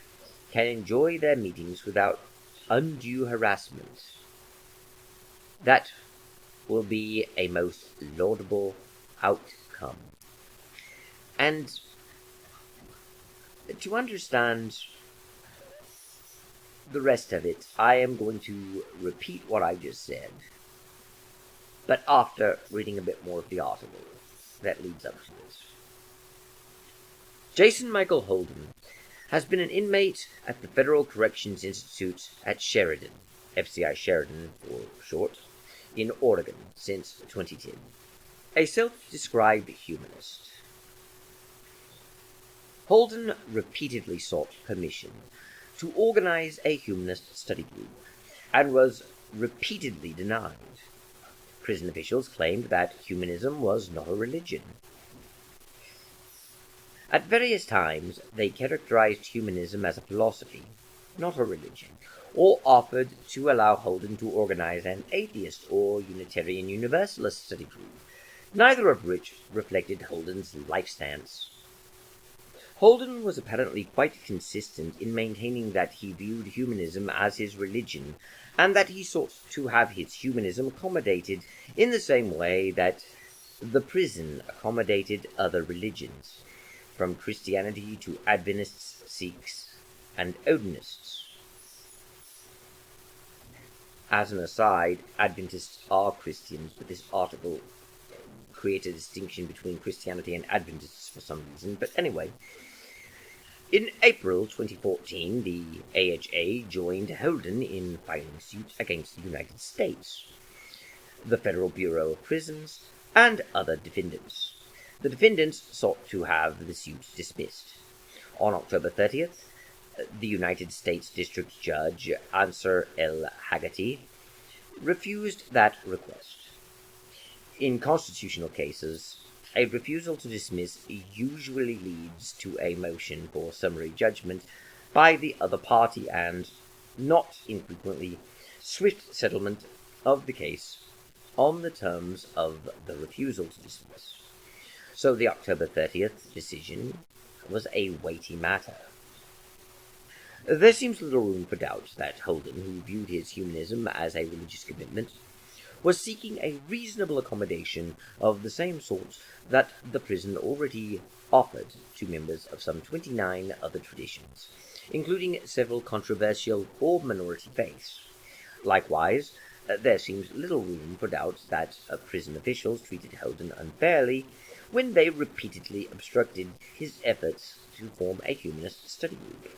can enjoy their meetings without undue harassment, that will be a most laudable outcome. And to understand the rest of it, I am going to repeat what I just said, but after reading a bit more of the article that leads up to it. Jason Michael Holden has been an inmate at the Federal Corrections Institute at Sheridan, FCI Sheridan for short, in Oregon since 2010. A self-described humanist. Holden repeatedly sought permission to organize a humanist study group and was repeatedly denied. Prison officials claimed that humanism was not a religion. At various times, they characterized humanism as a philosophy, not a religion, or offered to allow Holden to organize an atheist or Unitarian Universalist study group, neither of which reflected Holden's life stance. Holden was apparently quite consistent in maintaining that he viewed humanism as his religion, and that he sought to have his humanism accommodated in the same way that the prison accommodated other religions, from Christianity to Adventists, Sikhs, and Odinists. As an aside, Adventists are Christians, but this article creates a distinction between Christianity and Adventists for some reason. But anyway, in April 2014, the AHA joined Holden in filing suit against the United States, the Federal Bureau of Prisons, and other defendants. The defendants sought to have the suit dismissed. On October 30th, the United States District Judge Ansar L. Haggerty refused that request. In constitutional cases, a refusal to dismiss usually leads to a motion for summary judgment by the other party and, not infrequently, swift settlement of the case on the terms of the refusal to dismiss. So the October 30th decision was a weighty matter. There seems little room for doubt that Holden, who viewed his humanism as a religious commitment, was seeking a reasonable accommodation of the same sort that the prison already offered to members of some 29 other traditions, including several controversial or minority faiths. Likewise, there seems little room for doubt that prison officials treated Holden unfairly when they repeatedly obstructed his efforts to form a humanist study group.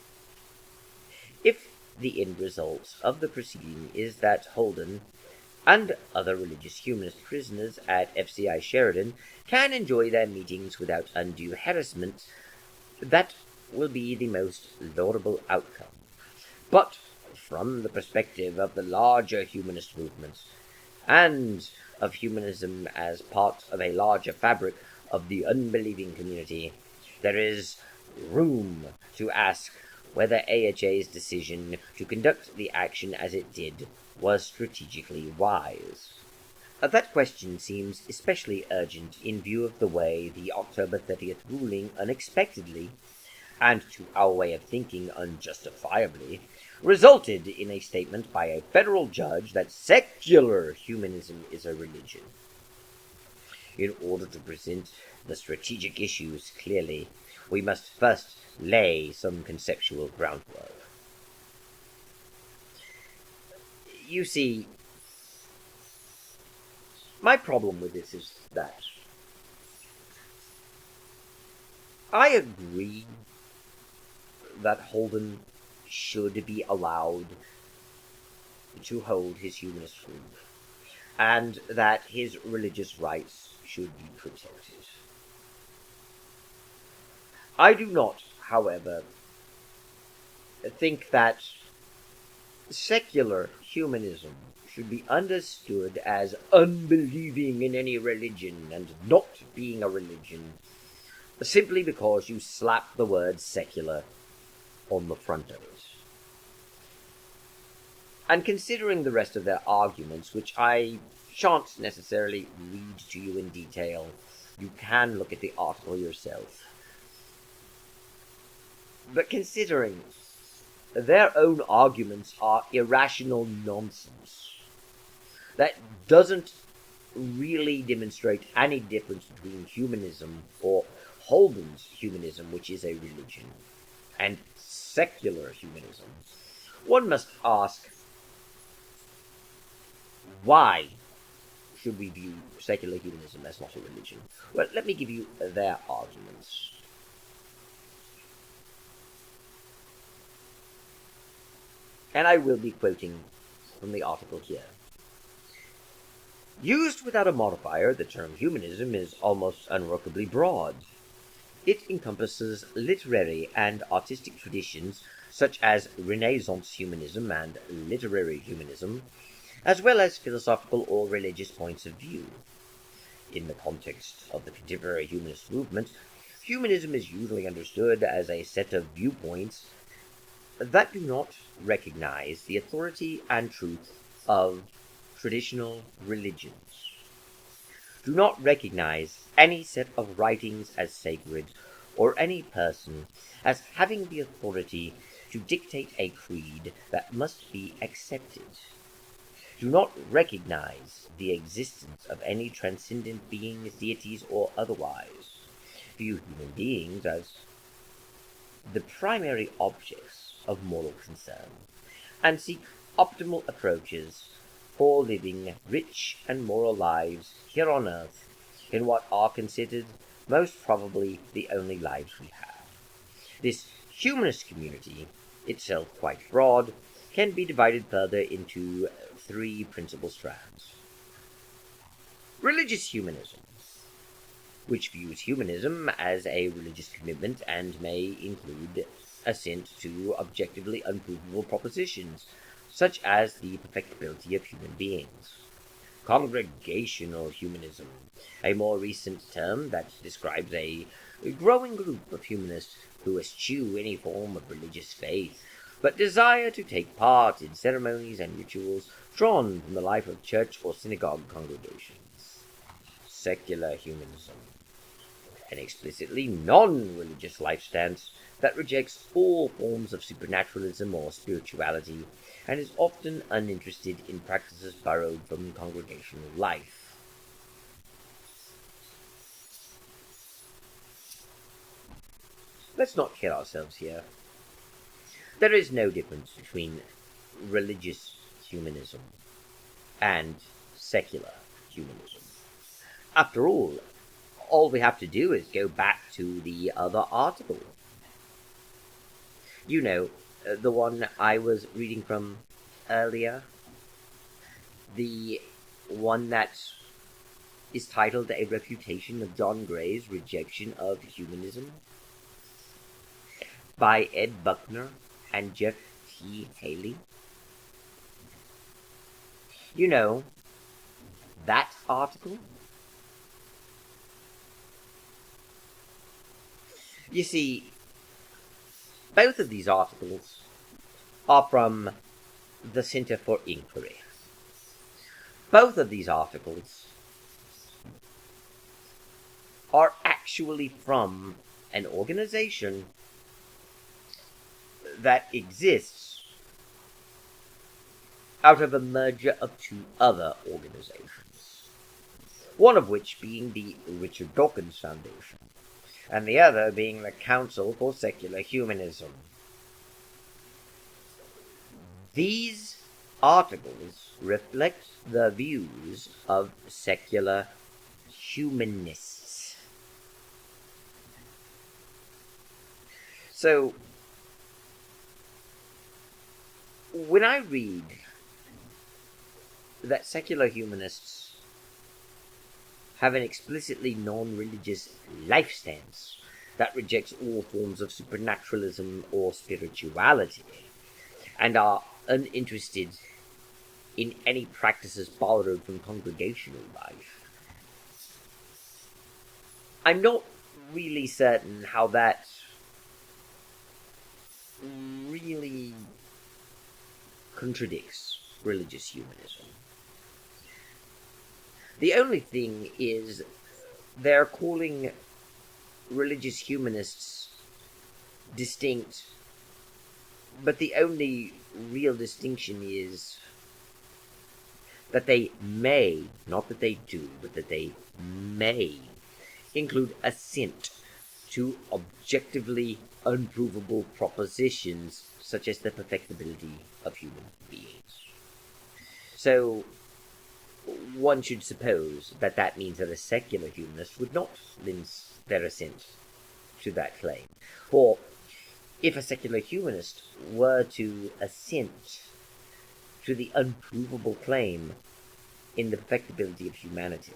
If the end result of the proceeding is that Holden and other religious humanist prisoners at FCI Sheridan can enjoy their meetings without undue harassment, that will be the most laudable outcome. But from the perspective of the larger humanist movement, and of humanism as part of a larger fabric of the unbelieving community, there is room to ask whether AHA's decision to conduct the action as it did was strategically wise. That question seems especially urgent in view of the way the October 30th ruling unexpectedly, and to our way of thinking unjustifiably, resulted in a statement by a federal judge that secular humanism is a religion. In order to present the strategic issues clearly, we must first lay some conceptual groundwork. You see, my problem with this is that I agree that Holden should be allowed to hold his humanist group, and that his religious rights should be protected. I do not, however, think that secular humanism should be understood as unbelieving in any religion and not being a religion, simply because you slap the word secular on the front of it. And considering the rest of their arguments, which I shan't necessarily read to you in detail, you can look at the article yourself. But considering their own arguments are irrational nonsense that doesn't really demonstrate any difference between humanism, or Holden's humanism, which is a religion, and secular humanism, one must ask, why should we view secular humanism as not a religion? Well, let me give you their arguments. And I will be quoting from the article here. Used without a modifier, the term humanism is almost unworkably broad. It encompasses literary and artistic traditions such as Renaissance humanism and literary humanism, as well as philosophical or religious points of view. In the context of the contemporary humanist movement, humanism is usually understood as a set of viewpoints that do not recognize the authority and truth of traditional religions, do not recognize any set of writings as sacred, or any person as having the authority to dictate a creed that must be accepted, do not recognize the existence of any transcendent beings, deities, or otherwise, view human beings as the primary objects of moral concern, and seek optimal approaches for living rich and moral lives here on earth in what are considered most probably the only lives we have. This humanist community, itself quite broad, can be divided further into three principal strands. Religious humanism, which views humanism as a religious commitment and may include assent to objectively unprovable propositions, such as the perfectibility of human beings. Congregational humanism, a more recent term that describes a growing group of humanists who eschew any form of religious faith, but desire to take part in ceremonies and rituals drawn from the life of church or synagogue congregations. Secular humanism, an explicitly non-religious life stance that rejects all forms of supernaturalism or spirituality, and is often uninterested in practices borrowed from congregational life. Let's not kid ourselves here. There is no difference between religious humanism and secular humanism. After all we have to do is go back to the other article. You know, the one I was reading from earlier. The one that is titled A Refutation of John Gray's Rejection of Humanism by Ed Buckner and Jeff T. Haley. You know, that article? You see, both of these articles are from the Center for Inquiry. Both of these articles are actually from an organization that exists out of a merger of two other organizations, one of which being the Richard Dawkins Foundation, and the other being the Council for Secular Humanism. These articles reflect the views of secular humanists. So, when I read that secular humanists have an explicitly non-religious life stance that rejects all forms of supernaturalism or spirituality, and are uninterested in any practices borrowed from congregational life, I'm not really certain how that really contradicts religious humanism. The only thing is they're calling religious humanists distinct, but the only real distinction is that they may, not that they do, but that they may include assent to objectively unprovable propositions such as the perfectibility of human beings. So, one should suppose that that means that a secular humanist would not lend their assent to that claim. For if a secular humanist were to assent to the unprovable claim in the perfectibility of humanity,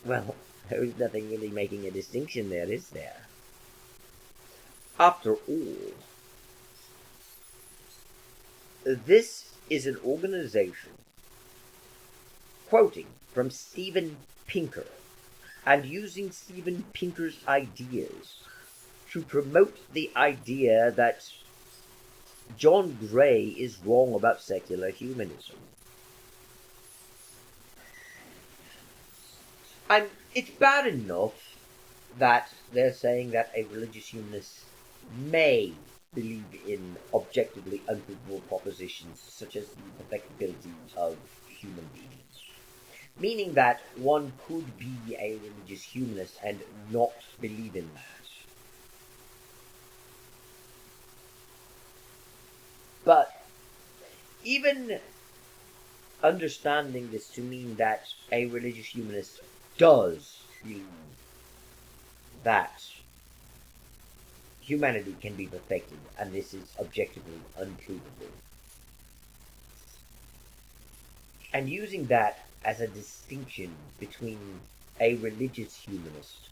well, there's nothing really making a distinction there, is there? After all, this is an organization quoting from Steven Pinker and using Steven Pinker's ideas to promote the idea that John Gray is wrong about secular humanism. And it's bad enough that they're saying that a religious humanist may believe in objectively unprovable propositions such as the perfectibility of human beings. Meaning that one could be a religious humanist and not believe in that. But even understanding this to mean that a religious humanist does believe that humanity can be perfected, and this is objectively unprovable. And using that as a distinction between a religious humanist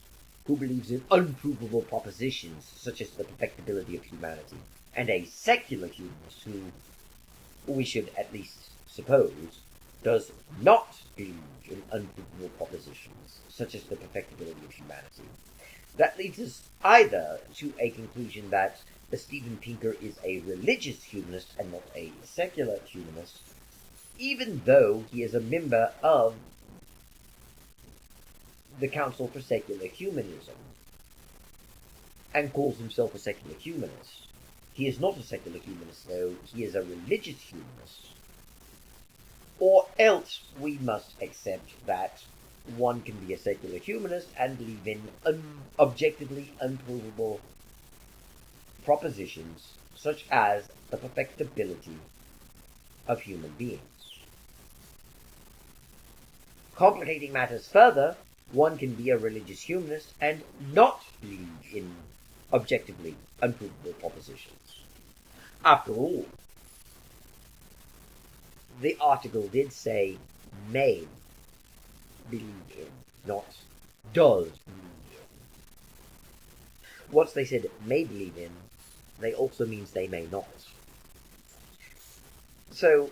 who believes in unprovable propositions such as the perfectibility of humanity, and a secular humanist who, we should at least suppose, does not believe in unprovable propositions such as the perfectibility of humanity. That leads us either to a conclusion that Steven Pinker is a religious humanist and not a secular humanist, even though he is a member of the Council for Secular Humanism and calls himself a secular humanist. He is not a secular humanist, though. He is a religious humanist. Or else we must accept that one can be a secular humanist and believe in objectively unprovable propositions such as the perfectibility of human beings. Complicating matters further, one can be a religious humanist and not believe in objectively unprovable propositions. After all, the article did say may believe in, not does believe in. Once they said may believe in, they also means they may not. So,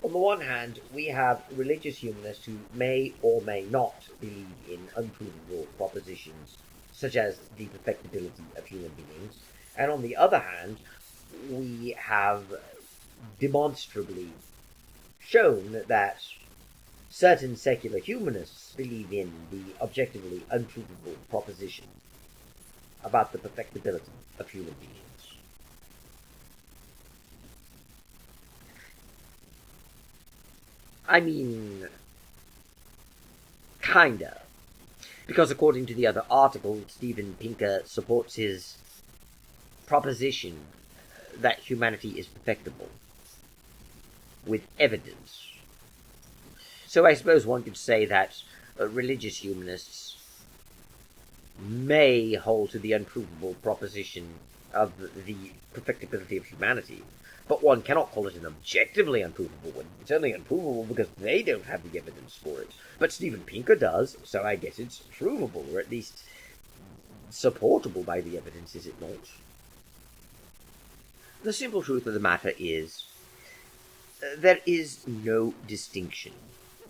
on the one hand, we have religious humanists who may or may not believe in unprovable propositions, such as the perfectibility of human beings, and on the other hand, we have demonstrably shown that certain secular humanists believe in the objectively unprovable proposition about the perfectibility of human beings. I mean, kinda. Because according to the other article, Steven Pinker supports his proposition that humanity is perfectible with evidence. So I suppose one could say that religious humanists may hold to the unprovable proposition of the perfectibility of humanity, but one cannot call it an objectively unprovable one. It's only unprovable because they don't have the evidence for it. But Steven Pinker does, so I guess it's provable, or at least supportable by the evidence, is it not? The simple truth of the matter is, there is no distinction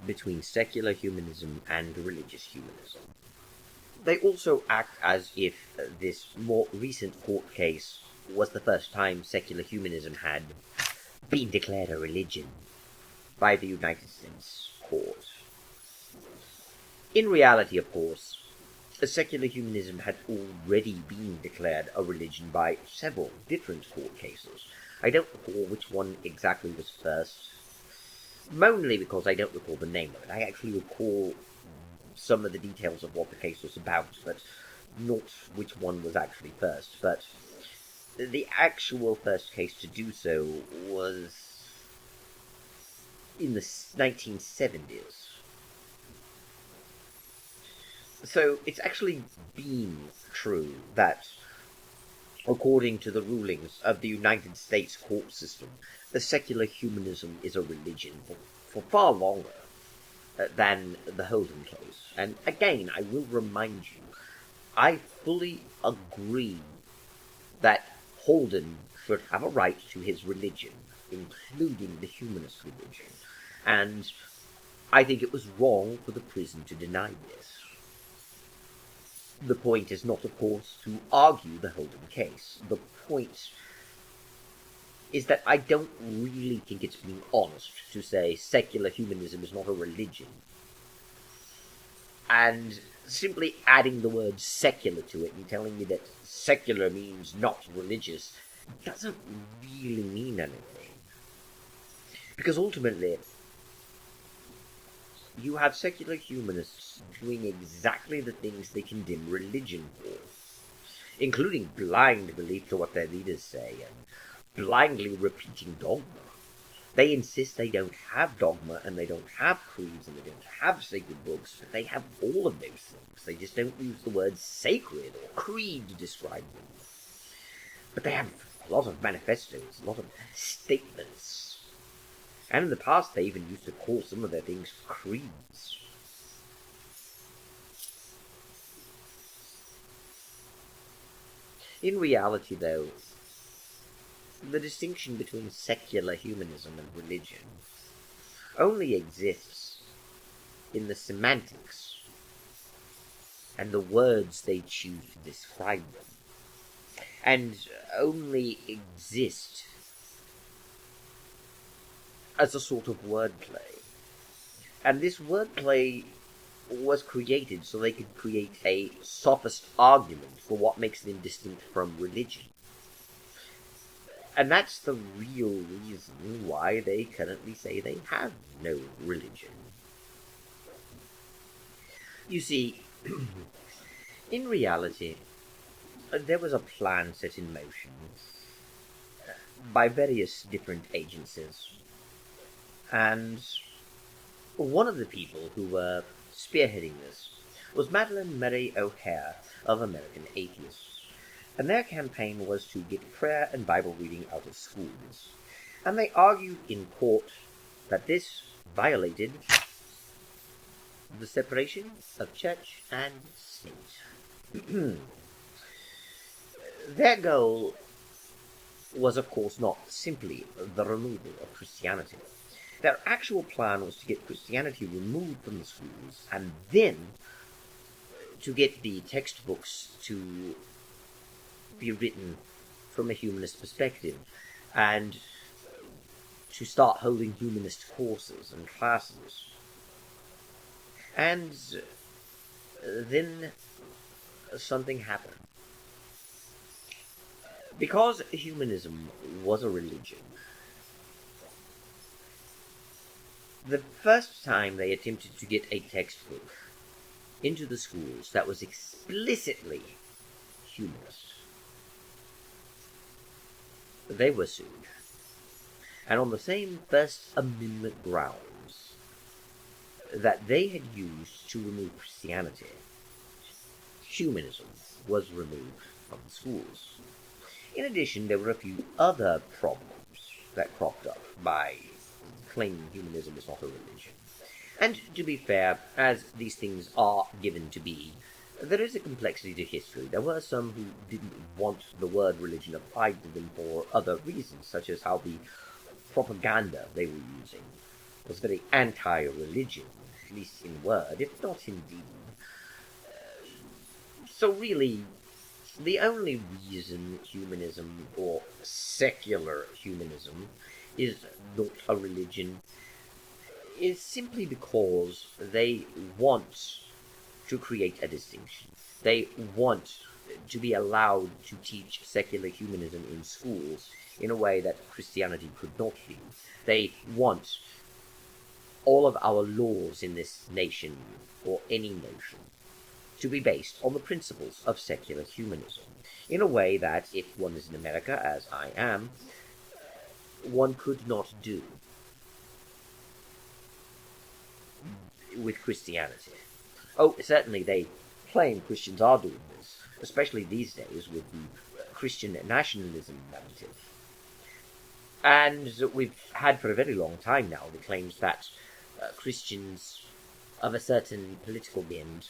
between secular humanism and religious humanism. They also act as if this more recent court case was the first time secular humanism had been declared a religion by the United States court. In reality, of course, secular humanism had already been declared a religion by several different court cases. I don't recall which one exactly was first, mainly because I don't recall the name of it. I actually recall some of the details of what the case was about, but not which one was actually first. But the actual first case to do so was in the 1970s. So it's actually been true that, according to the rulings of the United States court system, the secular humanism is a religion for far longer than the Holden case. And again, I will remind you, I fully agree that Holden should have a right to his religion, including the humanist religion, and I think it was wrong for the prison to deny this. The point is not, of course, to argue the Holden case. The point is that I don't really think it's being honest to say secular humanism is not a religion. And simply adding the word secular to it and telling me that secular means not religious doesn't really mean anything. Because ultimately, you have secular humanists doing exactly the things they condemn religion for, including blind belief to what their leaders say and blindly repeating dogma. They insist they don't have dogma, and they don't have creeds, and they don't have sacred books, but they have all of those things. They just don't use the words sacred or creed to describe them. But they have a lot of manifestos, a lot of statements. And in the past, they even used to call some of their things creeds. In reality, though, the distinction between secular humanism and religion only exists in the semantics and the words they choose to describe them, and only exist as a sort of wordplay. And this wordplay was created so they could create a sophist argument for what makes them distant from religion. And that's the real reason why they currently say they have no religion. You see, in reality, there was a plan set in motion by various different agencies, and one of the people who were spearheading this was Madeleine Murray O'Hare of American Atheists, and their campaign was to get prayer and Bible reading out of schools, and they argued in court that this violated the separation of church and state. Their goal was, of course, not simply the removal of Christianity. Their actual plan was to get Christianity removed from the schools, and then to get the textbooks to be written from a humanist perspective, and to start holding humanist courses and classes. And then something happened. Because humanism was a religion, the first time they attempted to get a textbook into the schools that was explicitly humanist, they were sued. And on the same First Amendment grounds that they had used to remove Christianity, humanism was removed from the schools. In addition, there were a few other problems that cropped up by claiming humanism is not a religion. And to be fair, as these things are given to be, there is a complexity to history. There were some who didn't want the word religion applied to them for other reasons, such as how the propaganda they were using was very anti-religion, at least in word, if not in deed. So really, the only reason humanism, or secular humanism, is not a religion is simply because they want to create a distinction. They want to be allowed to teach secular humanism in schools in a way that Christianity could not be. They want all of our laws in this nation, or any nation, to be based on the principles of secular humanism, in a way that, if one is in America, as I am, one could not do with Christianity. Oh, certainly they claim Christians are doing this, especially these days with the Christian nationalism narrative. And we've had for a very long time now the claims that Christians of a certain political bend,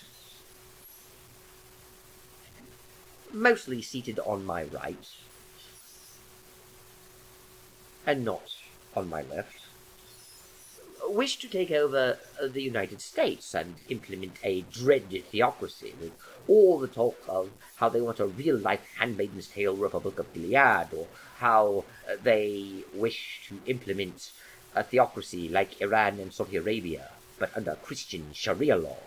mostly seated on my right and not on my left, wish to take over the United States and implement a dread theocracy with all the talk of how they want a real-life Handmaid's Tale Republic of Gilead, or how they wish to implement a theocracy like Iran and Saudi Arabia, but under Christian Sharia law.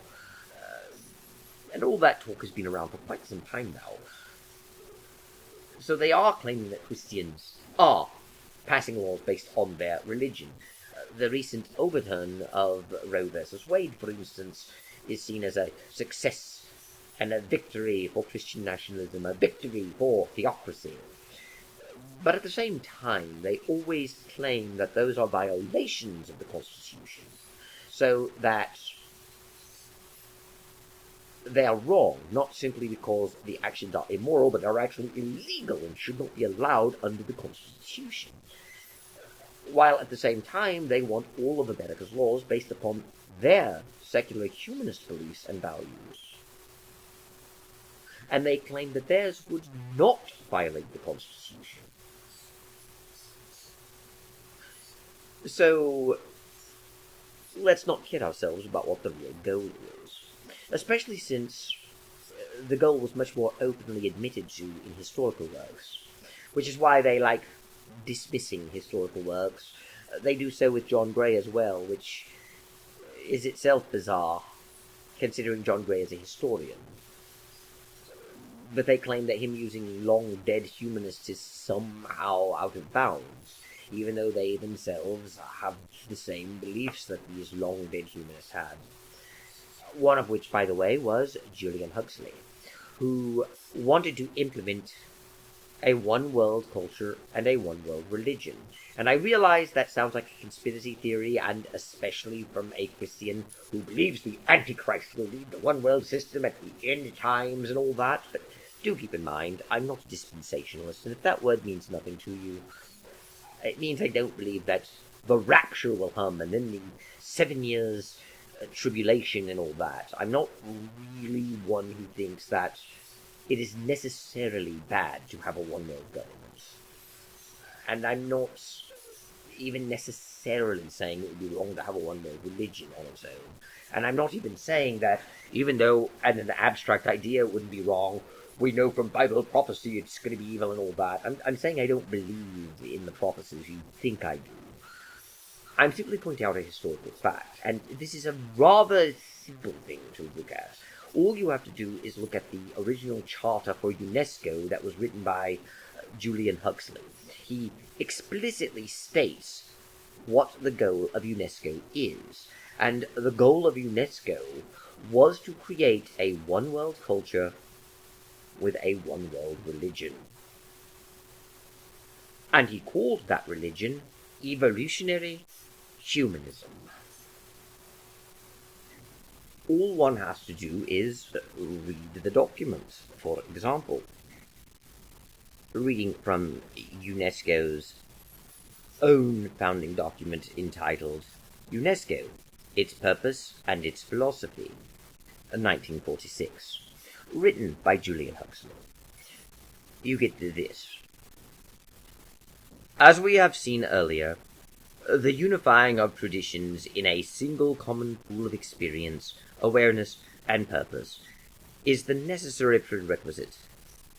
And all that talk has been around for quite some time now. So they are claiming that Christians are passing laws based on their religion. The recent overturn of Roe versus Wade, for instance, is seen as a success and a victory for Christian nationalism, a victory for theocracy. But at the same time, they always claim that those are violations of the Constitution, so that they are wrong, not simply because the actions are immoral, but are actually illegal and should not be allowed under the Constitution. While at the same time, they want all of America's laws based upon their secular humanist beliefs and values. And they claim that theirs would not violate the Constitution. So, let's not kid ourselves about what the real goal is. Especially since the goal was much more openly admitted to in historical works. Which is why they like dismissing historical works. They do so with John Gray as well, which is itself bizarre. considering John Gray as a historian. But they claim that him using long-dead humanists is somehow out of bounds, even though they themselves have the same beliefs that these long-dead humanists had. One of which, by the way, was Julian Huxley, who wanted to implement a one-world culture and a one-world religion. And I realize that sounds like a conspiracy theory, and especially from a Christian who believes the Antichrist will lead the one-world system at the end times and all that, but do keep in mind, I'm not a dispensationalist, and if that word means nothing to you, it means I don't believe that the rapture will come, and then the 7 years tribulation and all that. I'm not really one who thinks that it is necessarily bad to have a one-world government. And I'm not even necessarily saying it would be wrong to have a one-world religion on its own. And I'm not even saying that, even though as an abstract idea it wouldn't be wrong, we know from Bible prophecy it's going to be evil and all that. I'm saying I don't believe in the prophecies you think I do. I'm simply pointing out a historical fact, and this is a rather simple thing to look at. All you have to do is look at the original charter for UNESCO that was written by Julian Huxley. He explicitly states what the goal of UNESCO is, and the goal of UNESCO was to create a one-world culture with a one-world religion. And he called that religion evolutionary humanism. All one has to do is read the document. For example, reading from UNESCO's own founding document entitled UNESCO, Its Purpose and Its Philosophy, 1946, written by Julian Huxley. You get this. As we have seen earlier, the unifying of traditions in a single common pool of experience, awareness, and purpose is the necessary prerequisite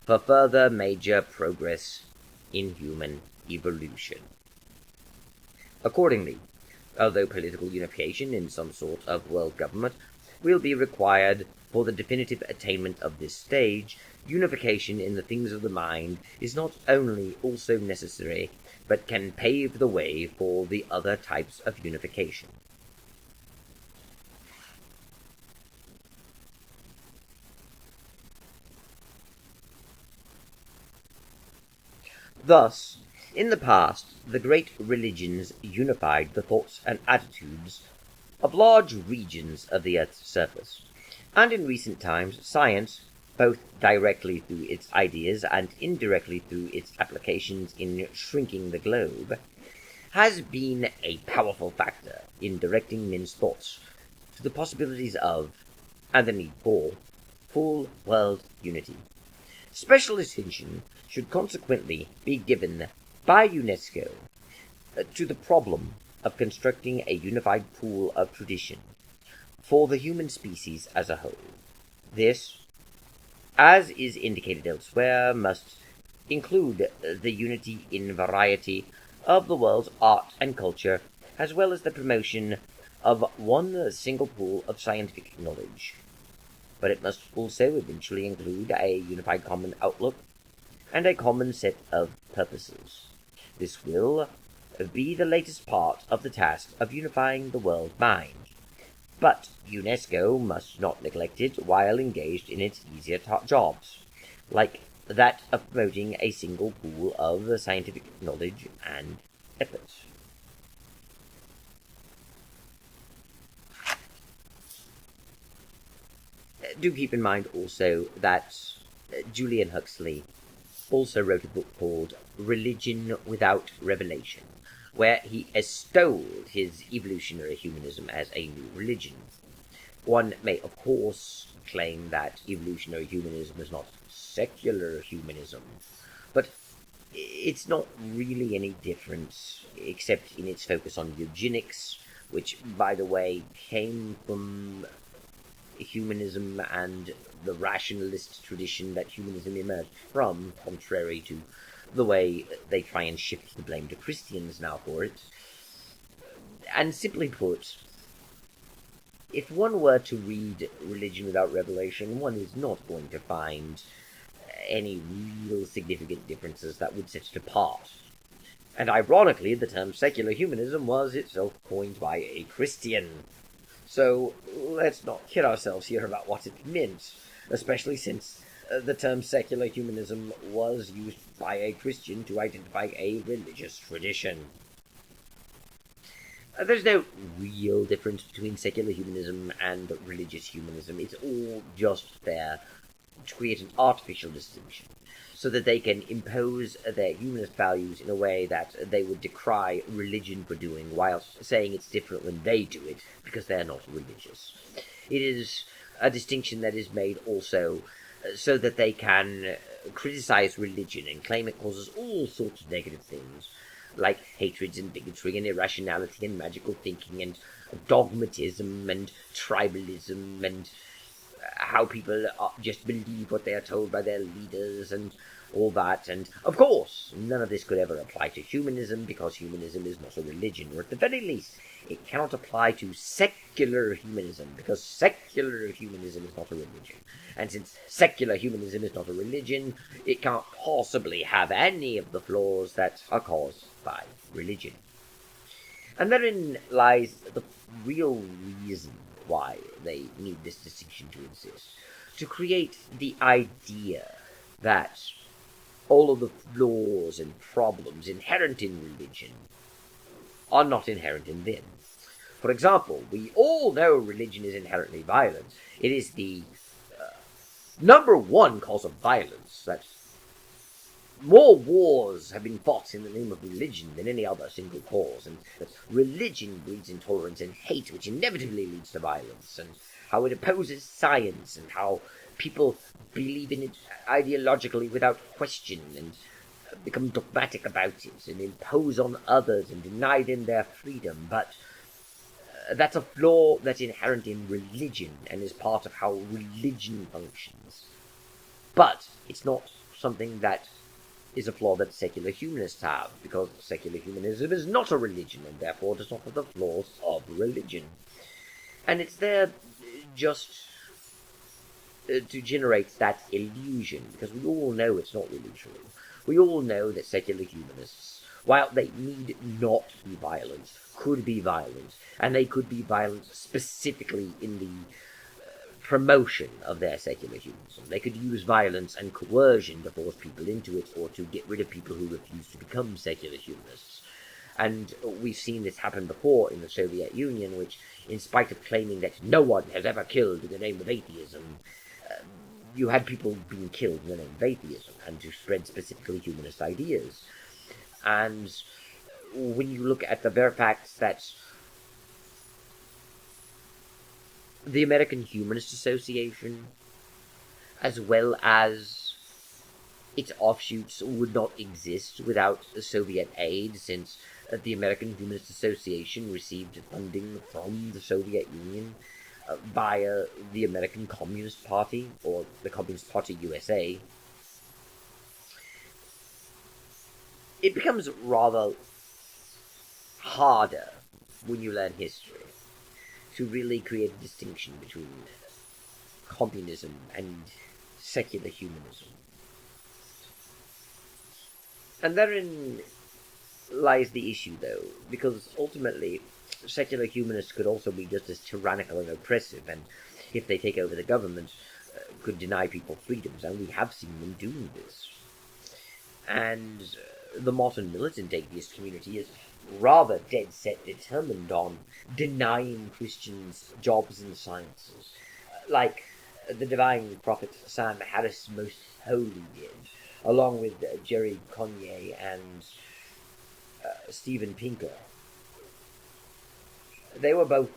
for further major progress in human evolution. Accordingly, although political unification in some sort of world government will be required for the definitive attainment of this stage, unification in the things of the mind is not only also necessary, but can pave the way for the other types of unification. Thus, in the past, the great religions unified the thoughts and attitudes of large regions of the Earth's surface, and in recent times, science, both directly through its ideas and indirectly through its applications in shrinking the globe, has been a powerful factor in directing men's thoughts to the possibilities of, and the need for, full world unity. Special attention should consequently be given by UNESCO to the problem of constructing a unified pool of tradition for the human species as a whole. This, as is indicated elsewhere, must include the unity in variety of the world's art and culture, as well as the promotion of one single pool of scientific knowledge. But it must also eventually include a unified common outlook and a common set of purposes. This will be the latest part of the task of unifying the world mind. But UNESCO must not neglect it while engaged in its easier jobs, like that of promoting a single pool of scientific knowledge and effort. Do keep in mind also that Julian Huxley also wrote a book called Religion Without Revelation, where he extolled his evolutionary humanism as a new religion. One may, of course, claim that evolutionary humanism is not secular humanism, but it's not really any different, except in its focus on eugenics, which, by the way, came from humanism and the rationalist tradition that humanism emerged from, contrary to the way they try and shift the blame to Christians now for it. And simply put, If one were to read Religion Without Revelation, one is not going to find any real significant differences that would set it apart. And ironically, the term secular humanism was itself coined by a Christian. So let's not kid ourselves here about what it meant, especially since the term secular humanism was used by a Christian to identify a religious tradition. There's no real difference between secular humanism and religious humanism. It's all just there to create an artificial distinction, so that they can impose their humanist values in a way that they would decry religion for doing, whilst saying it's different when they do it, because they're not religious. It is a distinction that is made also so that they can criticize religion and claim it causes all sorts of negative things, like hatreds and bigotry and irrationality and magical thinking and dogmatism and tribalism and how people just believe what they are told by their leaders and all that. And of course, none of this could ever apply to humanism, because humanism is not a religion, or at the very least, it cannot apply to secular humanism, because secular humanism is not a religion. And since secular humanism is not a religion, it can't possibly have any of the flaws that are caused by religion. And therein lies the real reason why they need this distinction to exist. To create the idea that all of the flaws and problems inherent in religion are not inherent in them. For example, we all know religion is inherently violent. It is the number one cause of violence. That more wars have been fought in the name of religion than any other single cause, and that religion breeds intolerance and hate, which inevitably leads to violence, and how it opposes science, and how people believe in it ideologically without question, and become dogmatic about it, and impose on others and deny them their freedom. But that's a flaw that's inherent in religion, and is part of how religion functions. But it's not something that is a flaw that secular humanists have, because secular humanism is not a religion, and therefore does not have the flaws of religion. And it's there just to generate that illusion, because we all know it's not really true. We all know that secular humanists, while they need not be violent, could be violent, and they could be violent specifically in the promotion of their secular humanism. They could use violence and coercion to force people into it, or to get rid of people who refuse to become secular humanists. And we've seen this happen before in the Soviet Union, which, in spite of claiming that no one has ever killed in the name of atheism, you had people being killed in the name of atheism, and to spread specifically humanist ideas. And when you look at the bare facts that the American Humanist Association, as well as its offshoots, would not exist without Soviet aid, since the American Humanist Association received funding from the Soviet Union via the American Communist Party, or the Communist Party USA. It becomes rather harder when you learn history to really create a distinction between communism and secular humanism. And therein lies the issue, though, because ultimately secular humanists could also be just as tyrannical and oppressive, and if they take over the government, could deny people freedoms, and we have seen them doing this. And the modern militant atheist community is rather dead set determined on denying Christians jobs in the sciences, like the divine prophet Sam Harris most wholly did, along with Jerry Connier and Steven Pinker. They were both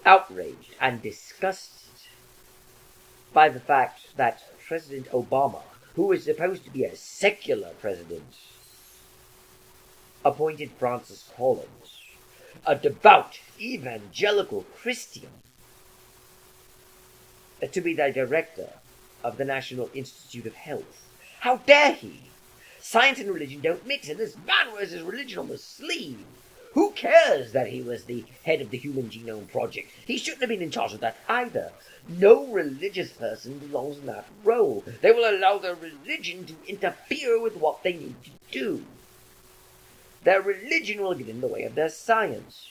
outraged and disgusted by the fact that President Obama, who was supposed to be a secular president, appointed Francis Collins, a devout evangelical Christian, to be the director of the National Institute of Health. How dare he? Science and religion don't mix, and this man wears his religion on the sleeve. Who cares that he was the head of the Human Genome Project? He shouldn't have been in charge of that either. No religious person belongs in that role. They will allow their religion to interfere with what they need to do. Their religion will get in the way of their science.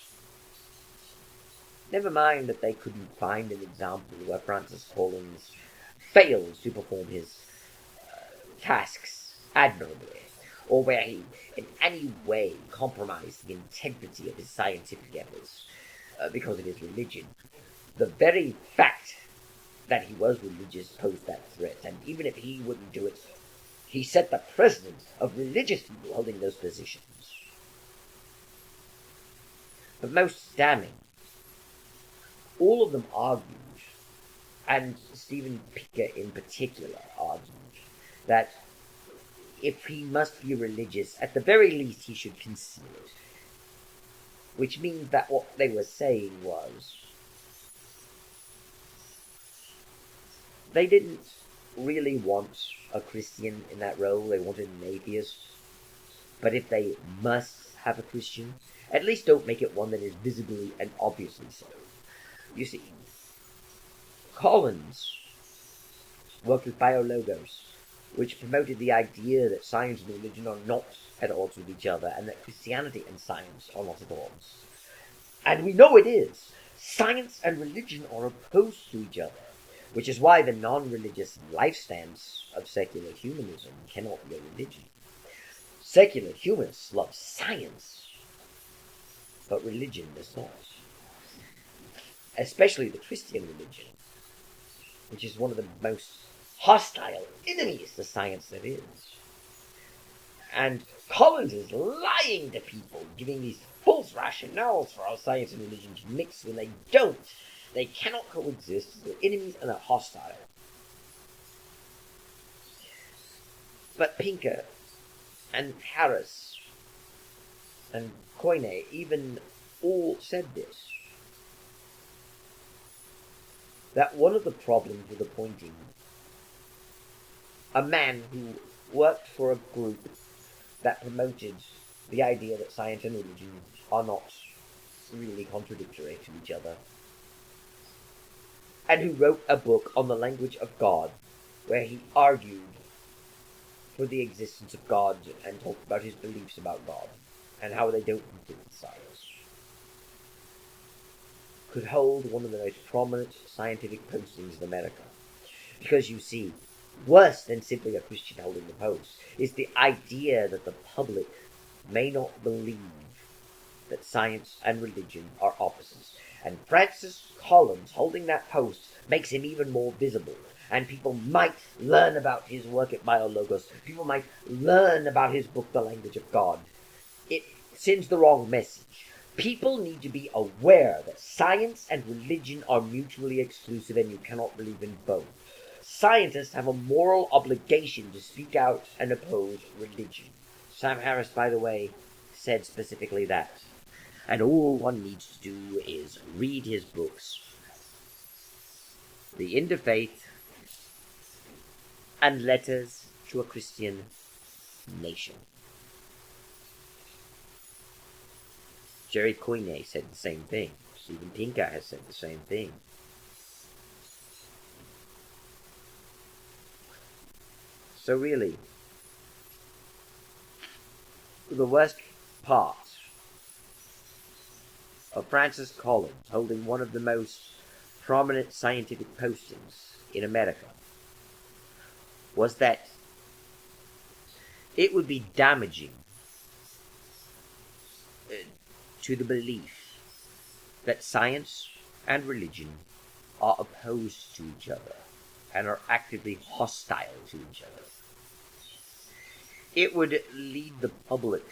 Never mind that they couldn't find an example where Francis Collins failed to perform his tasks admirably, or where he in any way compromised the integrity of his scientific efforts because of his religion. The very fact that he was religious posed that threat, and even if he wouldn't do it, he set the precedent of religious people holding those positions. But most damning, all of them argued, and Steven Pinker in particular argued, that if he must be religious, at the very least he should conceal it. Which means that what they were saying was, they didn't really want a Christian in that role, they wanted an atheist. But if they must have a Christian, at least don't make it one that is visibly and obviously so. You see, Collins worked with Biologos, which promoted the idea that science and religion are not at odds with each other, and that Christianity and science are not at odds. And we know it is. Science and religion are opposed to each other, which is why the non-religious life stance of secular humanism cannot be a religion. Secular humanists love science, but religion does not. Especially the Christian religion, which is one of the most hostile enemies to science there is. And Collins is lying to people, giving these false rationales for how science and religion can mix when they don't. They cannot coexist, they're enemies and they're hostile. But Pinker and Harris and Coyne even all said this, that one of the problems with appointing a man who worked for a group that promoted the idea that science and religion are not really contradictory to each other, and who wrote a book on the language of God, where he argued for the existence of God and talked about his beliefs about God, and how they don't conflict with science, could hold one of the most prominent scientific postings in America. Because you see, worse than simply a Christian holding the post is the idea that the public may not believe that science and religion are opposites. And Francis Collins holding that post makes him even more visible. And people might learn about his work at Biologos. People might learn about his book, The Language of God. It sends the wrong message. People need to be aware that science and religion are mutually exclusive and you cannot believe in both. Scientists have a moral obligation to speak out and oppose religion. Sam Harris, by the way, said specifically that. And all one needs to do is read his books, The Interfaith and Letters to a Christian Nation. Jerry Coyne said the same thing. Steven Pinker has said the same thing. So really, the worst part of Francis Collins holding one of the most prominent scientific postings in America was that it would be damaging to the belief that science and religion are opposed to each other and are actively hostile to each other. It would lead the public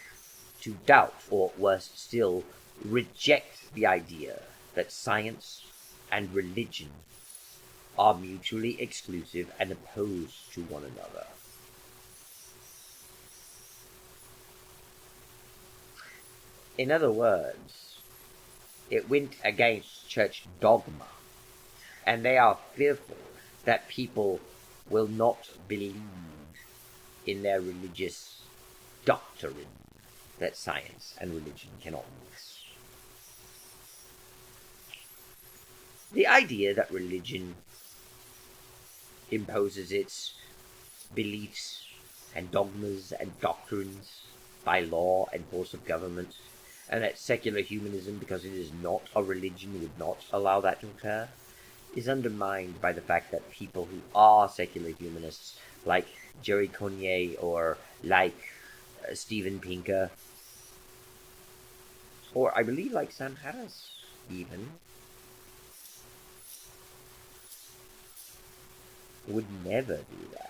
to doubt, or worse still, reject the idea that science and religion are mutually exclusive and opposed to one another. In other words, it went against church dogma, and they are fearful that people will not believe in their religious doctrine that science and religion cannot mix. The idea that religion imposes its beliefs and dogmas and doctrines by law and force of government, and that secular humanism, because it is not a religion, would not allow that to occur, is undermined by the fact that people who are secular humanists, like Jerry Connier or like Steven Pinker, or I believe like Sam Harris even, would never do that.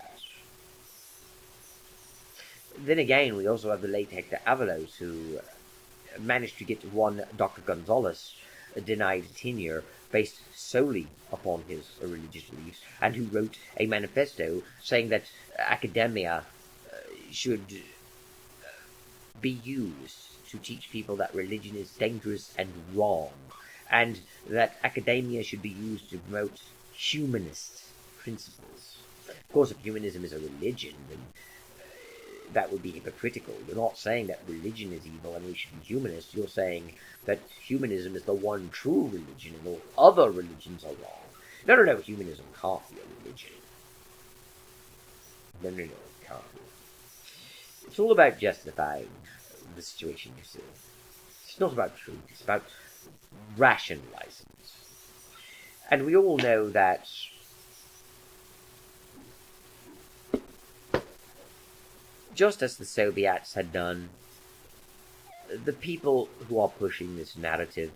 Then again, we also have the late Hector Avalos, who managed to get one Dr. Gonzalez denied tenure based solely upon his religious beliefs, and who wrote a manifesto saying that academia should be used to teach people that religion is dangerous and wrong, and that academia should be used to promote humanist principles. Of course, if humanism is a religion, then that would be hypocritical. You're not saying that religion is evil and we should be humanists. You're saying that humanism is the one true religion and all other religions are wrong. No, humanism can't be a religion. No, it can't be. It's all about justifying the situation you see. It's not about truth, it's about rationalizing it. And we all know that just as the Soviets had done, the people who are pushing this narrative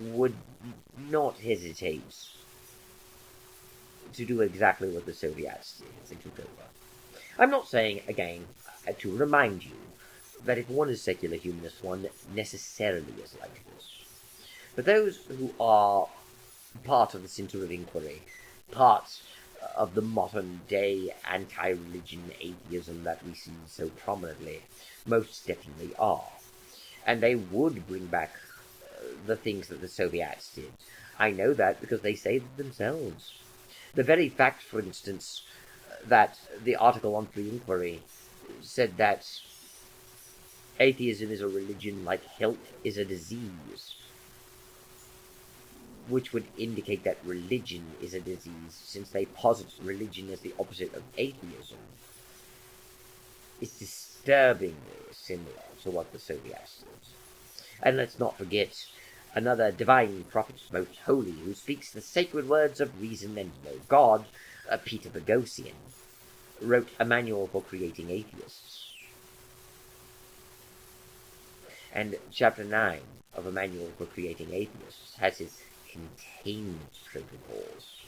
would not hesitate to do exactly what the Soviets did as they took over. I'm not saying, again, to remind you, that if one is secular humanist, one necessarily is like this. But those who are part of the centre of inquiry, part of the modern-day anti-religion atheism that we see so prominently, most definitely are. And they would bring back the things that the Soviets did. I know that because they say it themselves. The very fact, for instance, that the article on Free Inquiry said that atheism is a religion like health is a disease, which would indicate that religion is a disease, since they posit religion as the opposite of atheism, is disturbingly similar to what the Soviets did. And let's not forget another divine prophet, most holy, who speaks the sacred words of reason and no God, Peter Boghossian, wrote a manual for creating atheists. And chapter 9 of a manual for creating atheists has its containment protocols.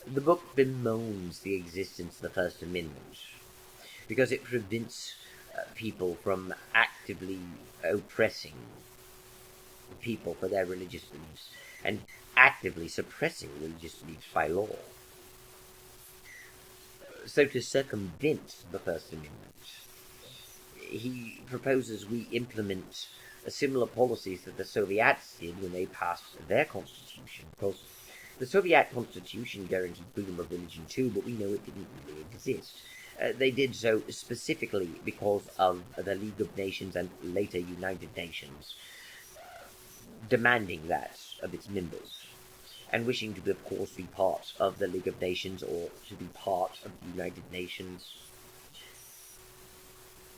The book bemoans the existence of the First Amendment because it prevents people from actively oppressing people for their religious beliefs and actively suppressing religious beliefs by law. So to circumvent the First Amendment, he proposes we implement similar policies that the Soviets did when they passed their constitution. Because the Soviet constitution guaranteed freedom of religion too, but we know it didn't really exist. They did so specifically because of the League of Nations and later United Nations demanding that of its members, and wishing to, of course, be part of the League of Nations or to be part of the United Nations.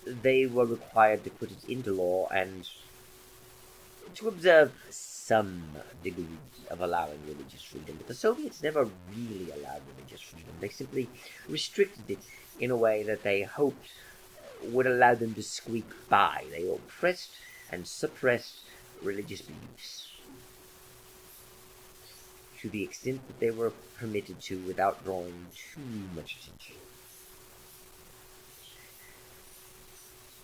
They were required to put it into law and to observe some degree of allowing religious freedom. But the Soviets never really allowed religious freedom. They simply restricted it in a way that they hoped would allow them to squeak by. They oppressed and suppressed religious beliefs to the extent that they were permitted to without drawing too much attention.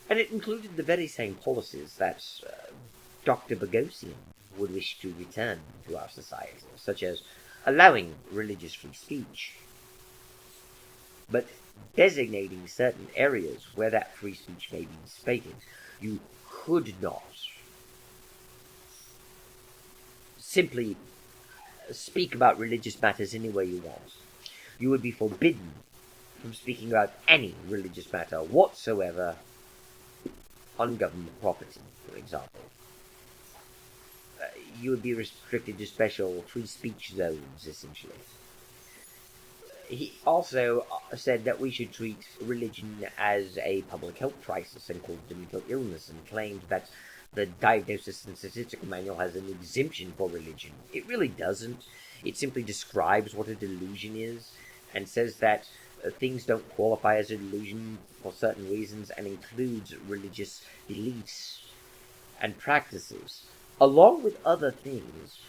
And it included the very same policies that Dr. Boghossian would wish to return to our society, such as allowing religious free speech, but designating certain areas where that free speech may be dissipated. You could not simply speak about religious matters any way you want. You would be forbidden from speaking about any religious matter whatsoever on government property, for example. You would be restricted to special free speech zones, essentially. He also said that we should treat religion as a public health crisis and called it a mental illness, and claimed that the Diagnosis and Statistical Manual has an exemption for religion. It really doesn't. It simply describes what a delusion is and says that things don't qualify as a delusion for certain reasons and includes religious beliefs and practices, along with other things,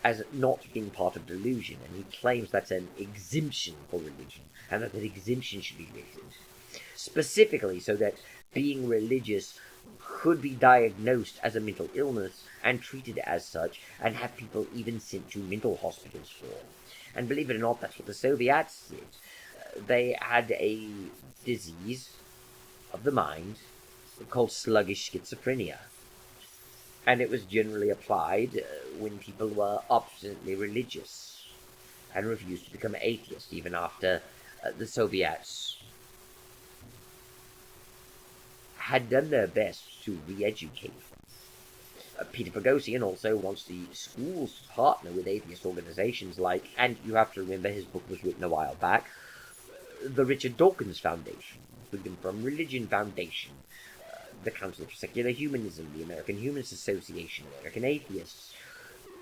as not being part of delusion, and he claims that's an exemption for religion, and that exemption should be lifted, specifically so that being religious could be diagnosed as a mental illness and treated as such, and have people even sent to mental hospitals for. And believe it or not, that's what the Soviets did. They had a disease of the mind called sluggish schizophrenia, and it was generally applied when people were obstinately religious and refused to become atheists, even after the Soviets had done their best to re-educate them. Peter Boghossian also wants the schools to partner with atheist organizations like, and you have to remember his book was written a while back, the Richard Dawkins Foundation, Freedom from Religion Foundation, the Council for Secular Humanism, the American Humanist Association, American Atheists,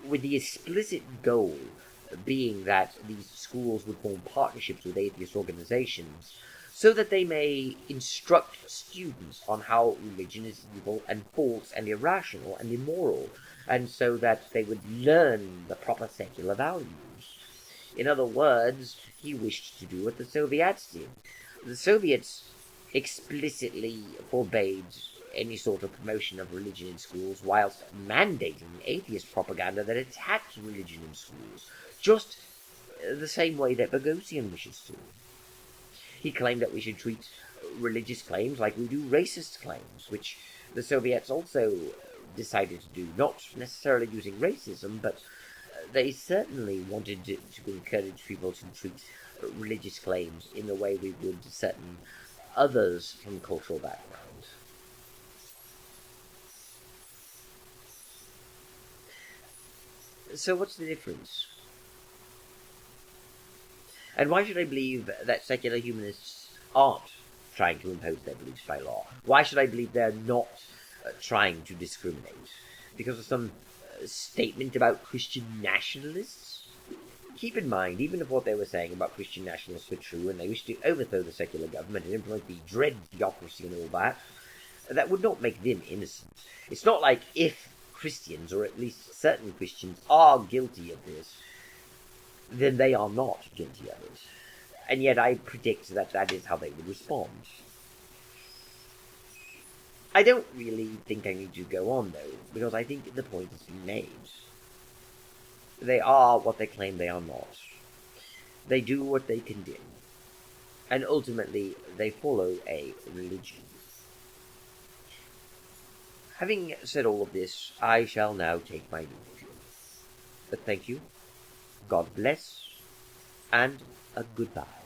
with the explicit goal being that these schools would form partnerships with atheist organizations so that they may instruct students on how religion is evil and false and irrational and immoral, and so that they would learn the proper secular values. In other words, he wished to do what the Soviets did. The Soviets explicitly forbade any sort of promotion of religion in schools, whilst mandating atheist propaganda that attacked religion in schools, just the same way that Boghossian wishes to. He claimed that we should treat religious claims like we do racist claims, which the Soviets also decided to do, not necessarily using racism, but they certainly wanted to encourage people to treat religious claims in the way we would certain others from cultural backgrounds. So what's the difference? And why should I believe that secular humanists aren't trying to impose their beliefs by law? Why should I believe they're not trying to discriminate? Because of some statement about Christian nationalists? Keep in mind, even if what they were saying about Christian nationalists were true, and they wished to overthrow the secular government and implement the dread theocracy and all that, that would not make them innocent. It's not like if Christians, or at least certain Christians, are guilty of this, then they are not guilty of it. And yet I predict that that is how they would respond. I don't really think I need to go on, though, because I think the point has been made. They are what they claim they are not. They do what they condemn. And ultimately, they follow a religion. Having said all of this, I shall now take my leave. But thank you, God bless, and a goodbye.